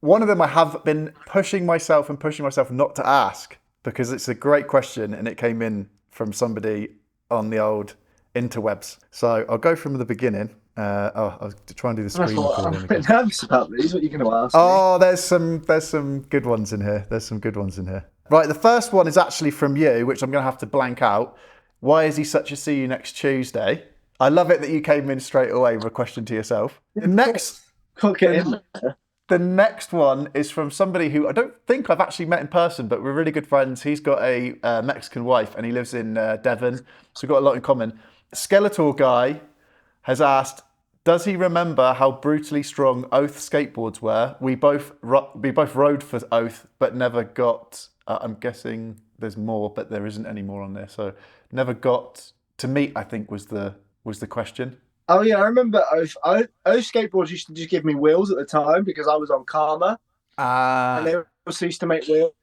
one of them I have been pushing myself not to ask, because it's a great question and it came in from somebody on the old interwebs. So I'll go from the beginning. I'll try and do the screen recording I'm a again. bit nervous about these. What are you going to ask Oh, there's some good ones in here. Right, the first one is actually from you, which I'm going to have to blank out. Why is he such a see you next Tuesday? I love it that you came in straight away with a question to yourself. The next one is from somebody who I don't think I've actually met in person, but we're really good friends. He's got a Mexican wife and he lives in Devon, so we've got a lot in common. Skeletor Guy has asked, does he remember how brutally strong Oath skateboards were? We both rode for Oath, but never got. I'm guessing there's more, but there isn't any more on there. So never got to meet, I think was the question. Oh yeah, I remember Oath skateboards used to just give me wheels at the time because I was on Karma, and they also used to make wheels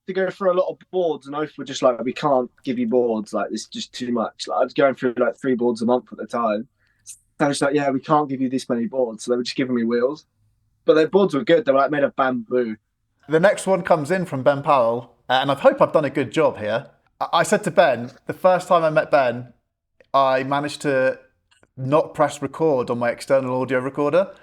to go for a lot of boards. And Oath were just like, we can't give you boards, like this is just too much. Like I was going through like 3 boards a month at the time. So I was like, yeah, we can't give you this many boards. So they were just giving me wheels, but their boards were good. They were like made of bamboo. The next one comes in from Ben Powell, and I hope I've done a good job here. I said to Ben, the first time I met Ben, I managed to not press record on my external audio recorder.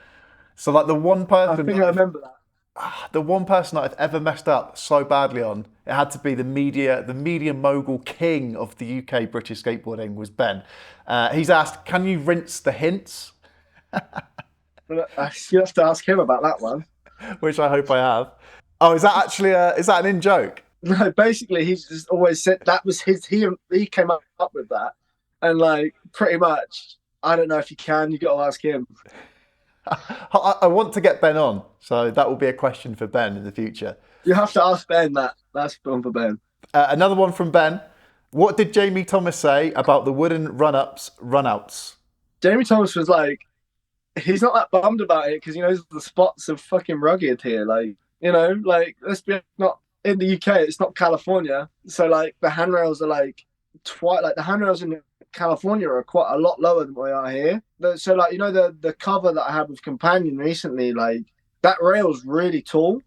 So like the one person, I think I remember that. The one person that I've ever messed up so badly on, it had to be the media mogul king of the UK British skateboarding was Ben. He's asked, can you rinse the hints? You have to ask him about that one. Which I hope I have. Oh, is that an in joke? No, basically he's just always said that was he came up with that. And like pretty much, I don't know if you can, you got to ask him. I want to get Ben on, so that will be a question for Ben in the future. You have to ask Ben that. That's fun for Ben. Another one from Ben. What did Jamie Thomas say about the wooden run-ups, run-outs? Jamie Thomas was like, he's not that bummed about it because he knows the spots are fucking rugged here. Like, let's be not in the UK, it's not California. So like the handrails are like the handrails in California are quite a lot lower than we are here. So like, the cover that I had with Companion recently, like that rail's really tall.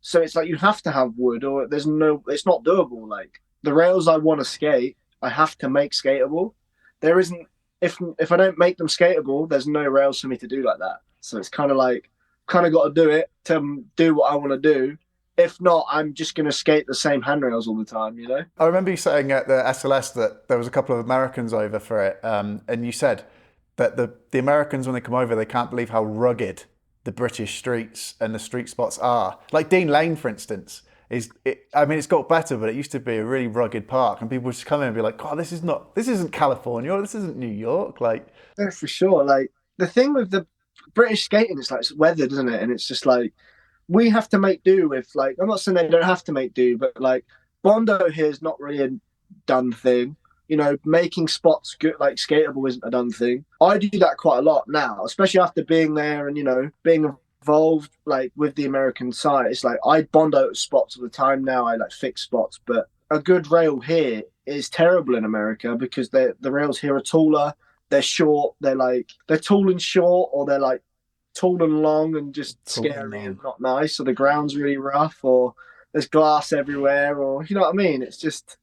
So it's like you have to have wood or it's not doable. Like the rails I want to skate, I have to make skatable. There isn't, if I don't make them skatable, there's no rails for me to do like that. So it's kind of got to do it to do what I want to do. If not, I'm just going to skate the same handrails all the time, you know? I remember you saying at the SLS that there was a couple of Americans over for it, and you said that the Americans, when they come over, they can't believe how rugged the British streets and the street spots are. Like Dean Lane, for instance, I mean, it's got better, but it used to be a really rugged park, and people would just come in and be like, "God, this isn't California, or this isn't New York." Like, Yeah, for sure. Like, the thing with the British skating is like it's weathered, isn't it? And it's just like, we have to make do with, like, I'm not saying they don't have to make do, but like, Bondo here is not really a done thing. You know, making spots good, like skatable, isn't a done thing. I do that quite a lot now, especially after being there and, you know, being involved like with the American side. It's like I Bondo spots all the time now. I like fix spots, but a good rail here is terrible in America because the rails here are taller, they're short, they're tall and short, or they're like tall and long and just scary and not nice, so the ground's really rough, or there's glass everywhere, or you know what I mean. It's just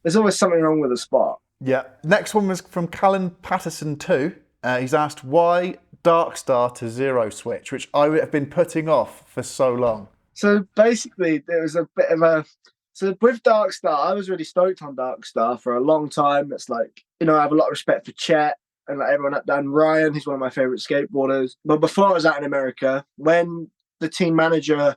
there's always something wrong with the spot. yeah. Next one was from Callan Patterson too. He's asked why Darkstar to Zero switch, which I have been putting off for so long. So basically, there was a bit of a so with Darkstar, I was really stoked on Darkstar for a long time. It's like, you know, I have a lot of respect for Chet and like everyone up down. Ryan, he's one of my favorite skateboarders. But before I was out in America, when the team manager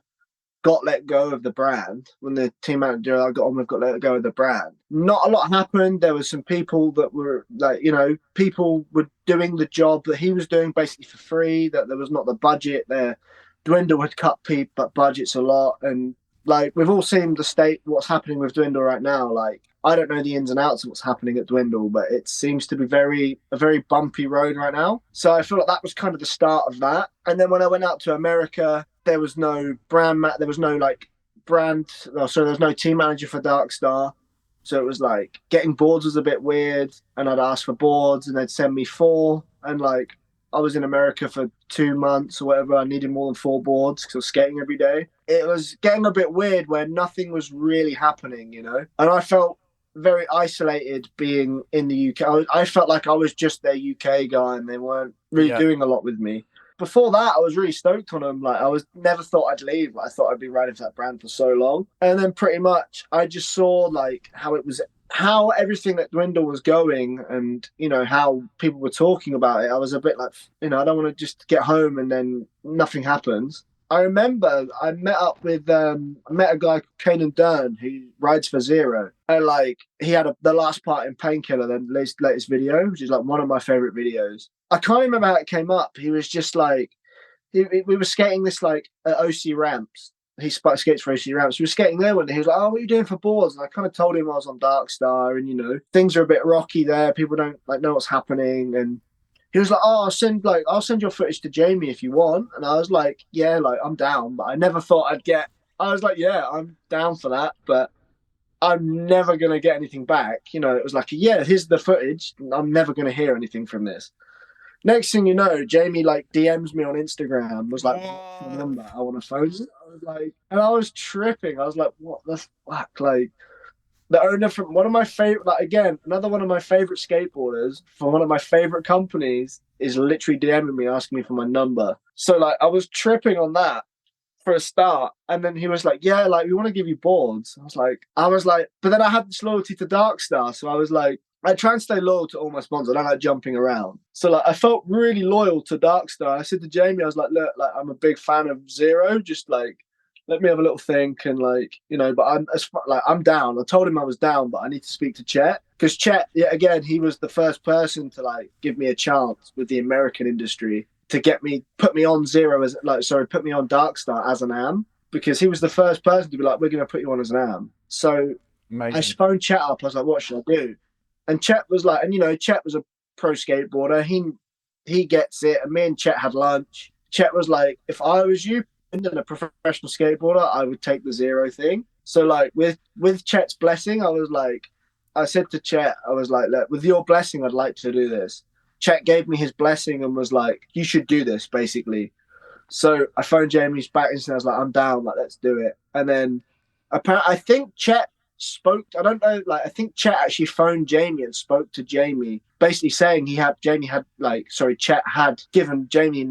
got let go of the brand, when the team manager I got on with got let go of the brand, not a lot happened. There was some people that were like, you know, people were doing the job that he was doing basically for free, that there was not the budget there. Dwindle had cut budgets a lot, and like we've all seen the state what's happening with Dwindle right now. Like, I don't know the ins and outs of what's happening at Dwindle, but it seems to be a very bumpy road right now. So I feel like that was kind of the start of that. And then when I went out to America, there was no there was no like there was no team manager for Darkstar. So it was like getting boards was a bit weird, and I'd ask for boards and they'd send me 4, and like I was in America for 2 months or whatever. I needed more than 4 boards because I was skating every day. It was getting a bit weird where nothing was really happening, you know? And I felt very isolated being in the UK. I felt like I was just their UK guy and they weren't really doing a lot with me. Before that, I was really stoked on them. Like, I never thought I'd leave. I thought I'd be riding for that brand for so long. And then pretty much I just saw like how everything that Dwindle was going, and you know how people were talking about it. I was a bit like, you know, I don't want to just get home and then nothing happens. I remember I met a guy called Kanan Dern who rides for Zero, and like he had the last part in Painkiller, the latest video, which is like one of my favorite videos. I can't remember how it came up. He was just like, we were skating this like at OC ramps. He skates for OC ramps. We were skating there one day. He was like, "Oh, what are you doing for boards?" And I kind of told him I was on Darkstar, and you know things are a bit rocky there. People don't like know what's happening, and he was like, "Oh, I'll send your footage to Jamie if you want." And I was like, "Yeah, like I'm down," but I never thought I'd get. I was like, "Yeah, I'm down for that," but I'm never gonna get anything back. You know, it was like, "Yeah, here's the footage." I'm never gonna hear anything from this. Next thing you know, Jamie like DMs me on Instagram, was like, "What's your number? I want to phone you." I was like, and I was tripping. I was like, "What the fuck?" Like, the owner from one of my favorite, like again, another one of my favorite skateboarders from one of my favorite companies is literally DMing me asking me for my number. So like, I was tripping on that for a start, and then he was like, "Yeah, like we want to give you boards." I was like, but then I had this loyalty to Darkstar, so I was like, I try and stay loyal to all my sponsors. I don't like jumping around. So like I felt really loyal to Darkstar. I said to Jamie, I was like, "Look, like I'm a big fan of Zero. Just like let me have a little think, and like, you know, but I'm down." I told him I was down, but I need to speak to Chet. Because Chet, yeah, again, he was the first person to like give me a chance with the American industry to put me on Darkstar as an AM. Because he was the first person to be like, "We're gonna put you on as an AM." So Amazing. I phoned Chet up, I was like, "What should I do?" And Chet was like, and you know, Chet was a pro skateboarder. He gets it. And me and Chet had lunch. Chet was like, "If I was you and a professional skateboarder, I would take the Zero thing." So like with Chet's blessing, I said to Chet, I was like, "Look, with your blessing, I'd like to do this." Chet gave me his blessing and was like, "You should do this," basically. So I phoned Jamie's back and I was like, "I'm down, like let's do it." And then apparently I think Chet spoke, I don't know, like I think Chet actually phoned Jamie and spoke to Jamie, basically saying Chet had given Jamie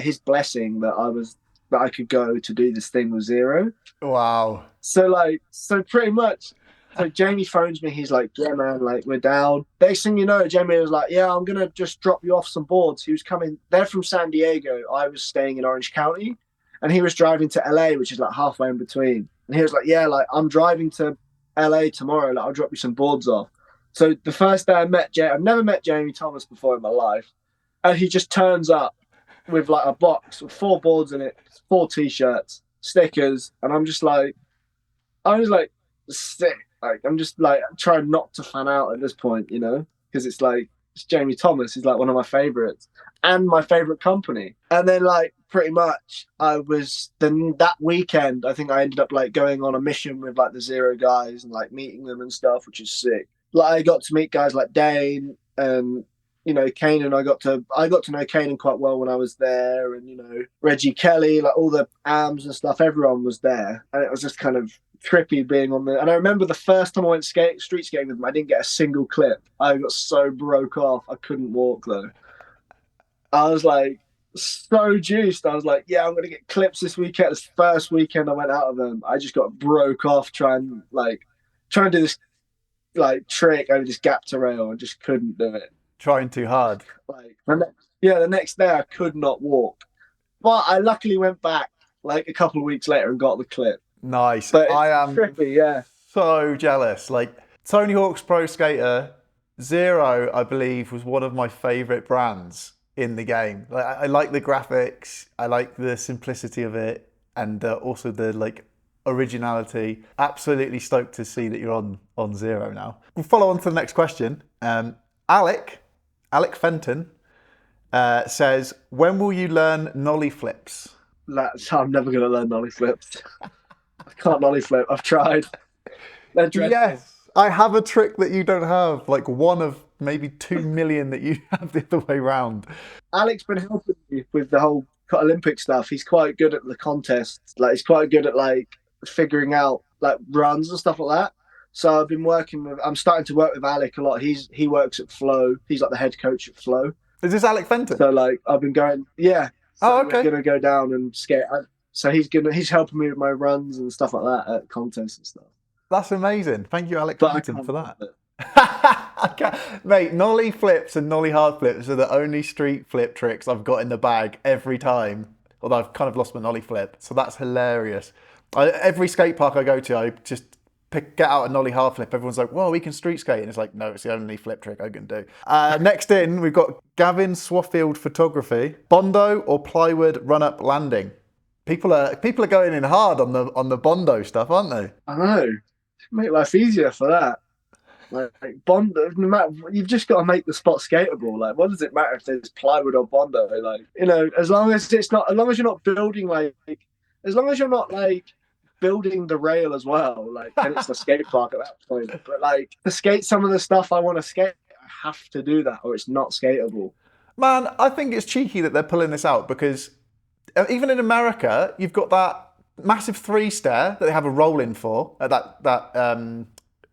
his blessing that that I could go to do this thing with Zero. Wow. So pretty much, so Jamie phones me. He's like, yeah, man, like we're down. Next thing you know, Jamie was like, yeah, I'm gonna just drop you off some boards. He was coming. They're from San Diego. I was staying in Orange County, and he was driving to LA, which is like halfway in between. And he was like, yeah, like I'm driving to LA tomorrow. Like I'll drop you some boards off. So the first day I met Jay, I've never met Jamie Thomas before in my life, and he just turns up with like a box with 4 boards in it, 4 t-shirts, stickers, and I'm just like, sick. Like I'm just like trying not to fan out at this point, you know, because it's like it's Jamie Thomas. He's like one of my favorites and my favorite company. And then like pretty much that weekend, I think I ended up like going on a mission with like the Zero guys and like meeting them and stuff, which is sick. Like I got to meet guys like Dane and Kanan. I got to know Kanan quite well when I was there, and Reggie Kelly, like all the AMs and stuff. Everyone was there, and it was just kind of trippy being on the. And I remember the first time I went street skating with them, I didn't get a single clip. I got so broke off, I couldn't walk though. I was like so juiced. I was like, yeah, I'm gonna get clips this weekend. This first weekend I went out of them, I just got broke off trying to do this like trick over this gap to rail and just couldn't do it. Trying too hard. The next day I could not walk, but I luckily went back like a couple of weeks later and got the clip. Nice. But I am trippy, yeah. So jealous. Like Tony Hawk's Pro Skater Zero, I believe, was one of my favorite brands in the game. Like I like the graphics, I like the simplicity of it, and also the like originality. Absolutely stoked to see that you're on Zero now. We'll follow on to the next question. Alec Fenton says, when will you learn nollie flips? I'm never going to learn nollie flips. I can't nollie flip. I've tried. They're dreadful. Yes, I have a trick that you don't have, like one of maybe 2 million that you have the other way around. Alec's been helping me with the whole Olympic stuff. He's quite good at the contests. Like he's quite good at like figuring out like runs and stuff like that. So I'm starting to work with Alec a lot. He works at Flow. He's like the head coach at Flow. Is this Alec Fenton? So like I've been going, yeah. So okay. We're gonna go down and skate. So he's helping me with my runs and stuff like that at contests and stuff. That's amazing. Thank you, Alec Fenton, for that. Mate, nollie flips and nollie hard flips are the only street flip tricks I've got in the bag every time. Although I've kind of lost my nollie flip, so that's hilarious. Every skate park I go to, I just get out a nollie hard flip. Everyone's like, well, we can street skate. And it's like, no, it's the only flip trick I can do. Next in, we've got Gavin Swaffield Photography. Bondo or plywood run-up landing? People are going in hard on the Bondo stuff, aren't they? I know. Make life easier for that. Like Bondo, no matter, you've just got to make the spot skateable. Like, what does it matter if there's plywood or Bondo? Like, as long as you're not building as long as you're not like building the rail as well, like, and it's the skate park at that point. But like to skate some of the stuff I want to skate, I have to do that or it's not skateable. Man, I think it's cheeky that they're pulling this out because even in America, you've got that massive 3-stair that they have a roll in for at that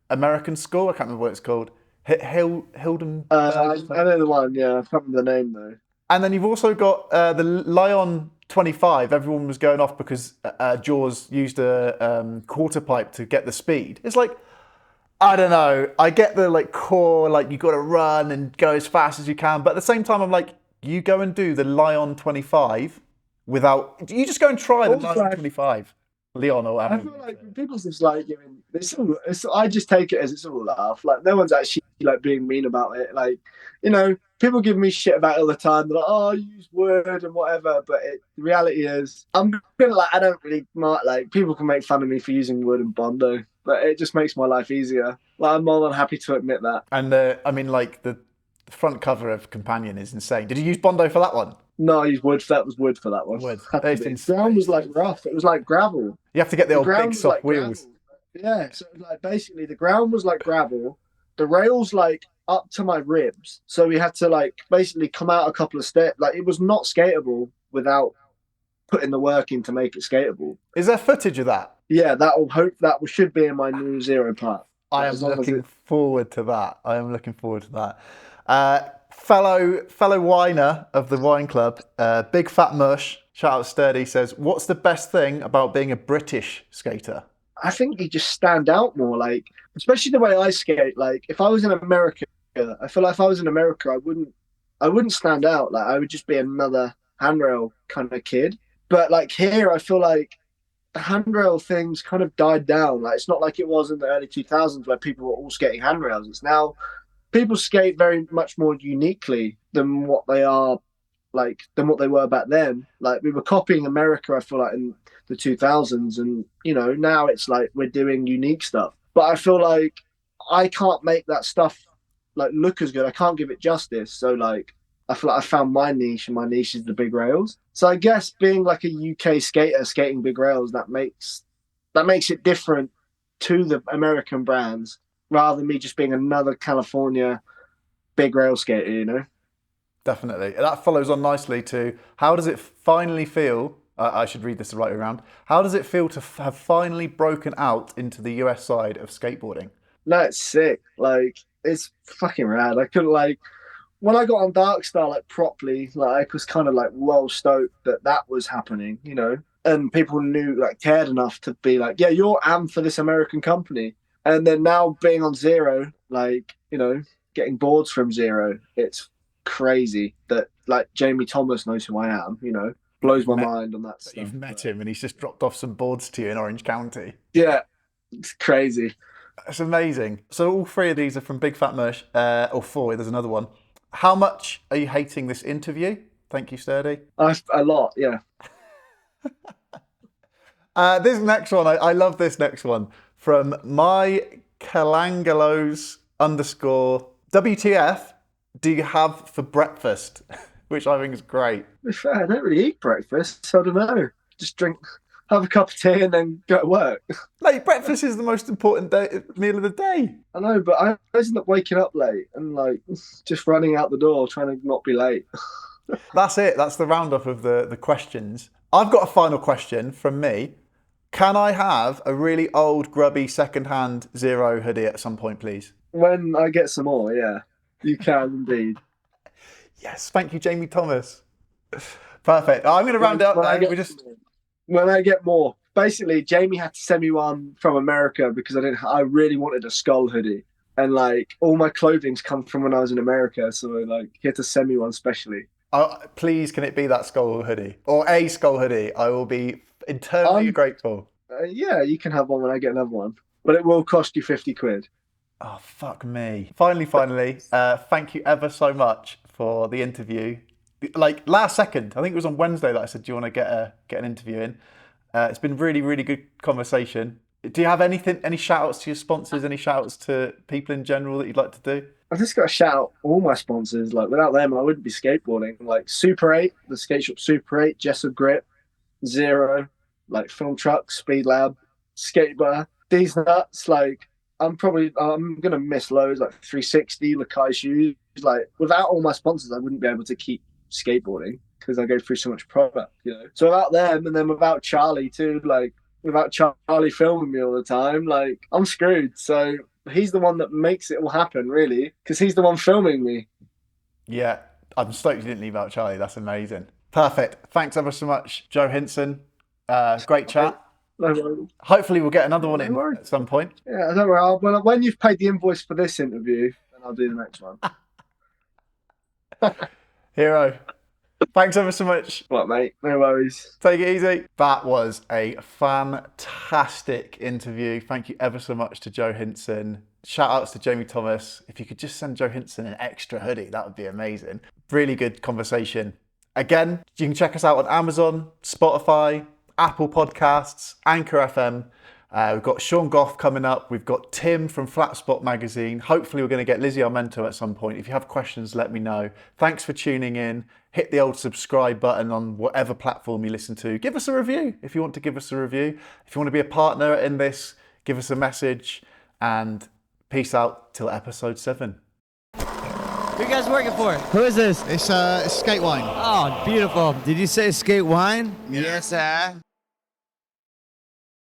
American school. I can't remember what it's called. Hilden. I know the one. Yeah, I can't remember the name though. And then you've also got the Lion 25. Everyone was going off because Jaws used a quarter pipe to get the speed. It's like, I don't know. I get the like core, like you got to run and go as fast as you can. But at the same time, I'm like, you go and do the Lion 25 without. You just go and try the Lion 25. Leon or whatever. I feel like people's just like giving this. I just take it as it's all a laugh. Like no one's actually like being mean about it. Like people give me shit about it all the time. They're like, "Oh, I use wood and whatever," but the reality is, I'm gonna I don't really like. People can make fun of me for using wood and Bondo, but it just makes my life easier. Like I'm more than happy to admit that. And I mean, like the front cover of Companion is insane. Did you use Bondo for that one? No, I used wood. That was wood for that one. Wood. The ground was like rough. It was like gravel. You have to get the old big soft wheels. Yeah, so like basically the ground was like gravel. The rails like up to my ribs. So we had to like basically come out a couple of steps. Like it was not skateable without putting the work in to make it skateable. Is there footage of that? Yeah, that should be in my new Zero part. I am looking forward to that. I am looking forward to that. Fellow whiner of the wine club, Big Fat Mush Shout out Sturdy says, what's the best thing about being a British skater? I think you just stand out more, like, especially the way I skate. Like, if I was in America, I feel like if I was in America, I wouldn't stand out. Like, I would just be another handrail kind of kid. But like here, I feel like the handrail thing's kind of died down. Like, it's not like it was in the early 2000s where people were all skating handrails. It's now people skate very much more uniquely than what they are, like, than what they were back then. Like, we were copying America, I feel like, in the 2000s, and now it's like we're doing unique stuff. But I feel like I can't make that stuff like look as good. I can't give it justice. So like, I feel like I found my niche, and my niche is the big rails. So I guess being like a UK skater skating big rails, that makes it different to the American brands, rather than me just being another California big rail skater. Definitely. That follows on nicely to how does it finally feel? I should read this the right way around. How does it feel to have finally broken out into the US side of skateboarding? No, it's sick. Like, it's fucking rad. I couldn't, like, when I got on Darkstar, like, properly, like, I was kind of like well stoked that was happening, and people knew, like, cared enough to be like, yeah, you're for this American company. And then now being on Zero, like, getting boards from Zero, it's crazy that like Jamie Thomas knows who I am, blows my mind on that stuff. You've met him and he's just dropped off some boards to you in Orange County. Yeah, it's crazy. It's amazing. So all three of these are from Big Fat Mush, or four, there's another one. How much are you hating this interview? Thank you, Sturdy. A lot, yeah. This next one, I love this next one. From my Kalangalos _, WTF do you have for breakfast? Which I think is great. To be fair, I don't really eat breakfast, so I don't know. Just have a cup of tea and then go to work. Like, breakfast is the most important meal of the day. I know, but I end up waking up late and like just running out the door trying to not be late. That's it. That's the roundup of the questions. I've got a final question from me. Can I have a really old, grubby, second-hand Zero hoodie at some point, please? When I get some more, yeah. You can indeed. Yes, thank you, Jamie Thomas. Perfect. I'm going to round it up now. When I get more. Basically, Jamie had to send me one from America because I really wanted a skull hoodie. And like all my clothing's come from when I was in America, so like he had to send me one specially. Please, can it be that skull hoodie? Or a skull hoodie? I will be eternally grateful. Yeah, you can have one when I get another one. But it will cost you 50 quid. Oh, fuck me. Finally, thank you ever so much for the interview. Like, last second, I think it was on Wednesday that I said, do you want to get an interview in? It's been really, really good conversation. Do you have any shout-outs to your sponsors, any shout-outs to people in general that you'd like to do? I've just got to shout out all my sponsors. Like, without them, I wouldn't be skateboarding. Like, Super 8, the skate shop Super 8, Jessup Grip, Zero, like, Film Truck, Speed Lab, Skate Bar, these nuts, like, I'm gonna miss loads, like 360, Lakai shoes. Like, without all my sponsors, I wouldn't be able to keep skateboarding because I go through so much product, So without them, and then without Charlie too, like without Charlie filming me all the time, like I'm screwed. So he's the one that makes it all happen, really, because he's the one filming me. Yeah, I'm stoked you didn't leave out Charlie. That's amazing. Perfect. Thanks ever so much, Joe Hinson. Great chat. No worries. Hopefully we'll get another one in at some point. Yeah, don't worry. When you've paid the invoice for this interview, then I'll do the next one. Hero. Thanks ever so much. What, mate? No worries. Take it easy. That was a fantastic interview. Thank you ever so much to Joe Hinson. Shout outs to Jamie Thomas. If you could just send Joe Hinson an extra hoodie, that would be amazing. Really good conversation. Again, you can check us out on Amazon, Spotify, Apple Podcasts, Anchor FM. We've got Sean Goff coming up. We've got Tim from Flat Spot Magazine. Hopefully we're going to get Lizzie Armento at some point. If you have questions, let me know. Thanks for tuning in. Hit the old subscribe button on whatever platform you listen to. Give us a review if you want to give us a review. If you want to be a partner in this, give us a message. And peace out till episode 7. Who are you guys working for? Who is this? It's SkateWine. Oh, beautiful. Did you say SkateWine? Yes, sir.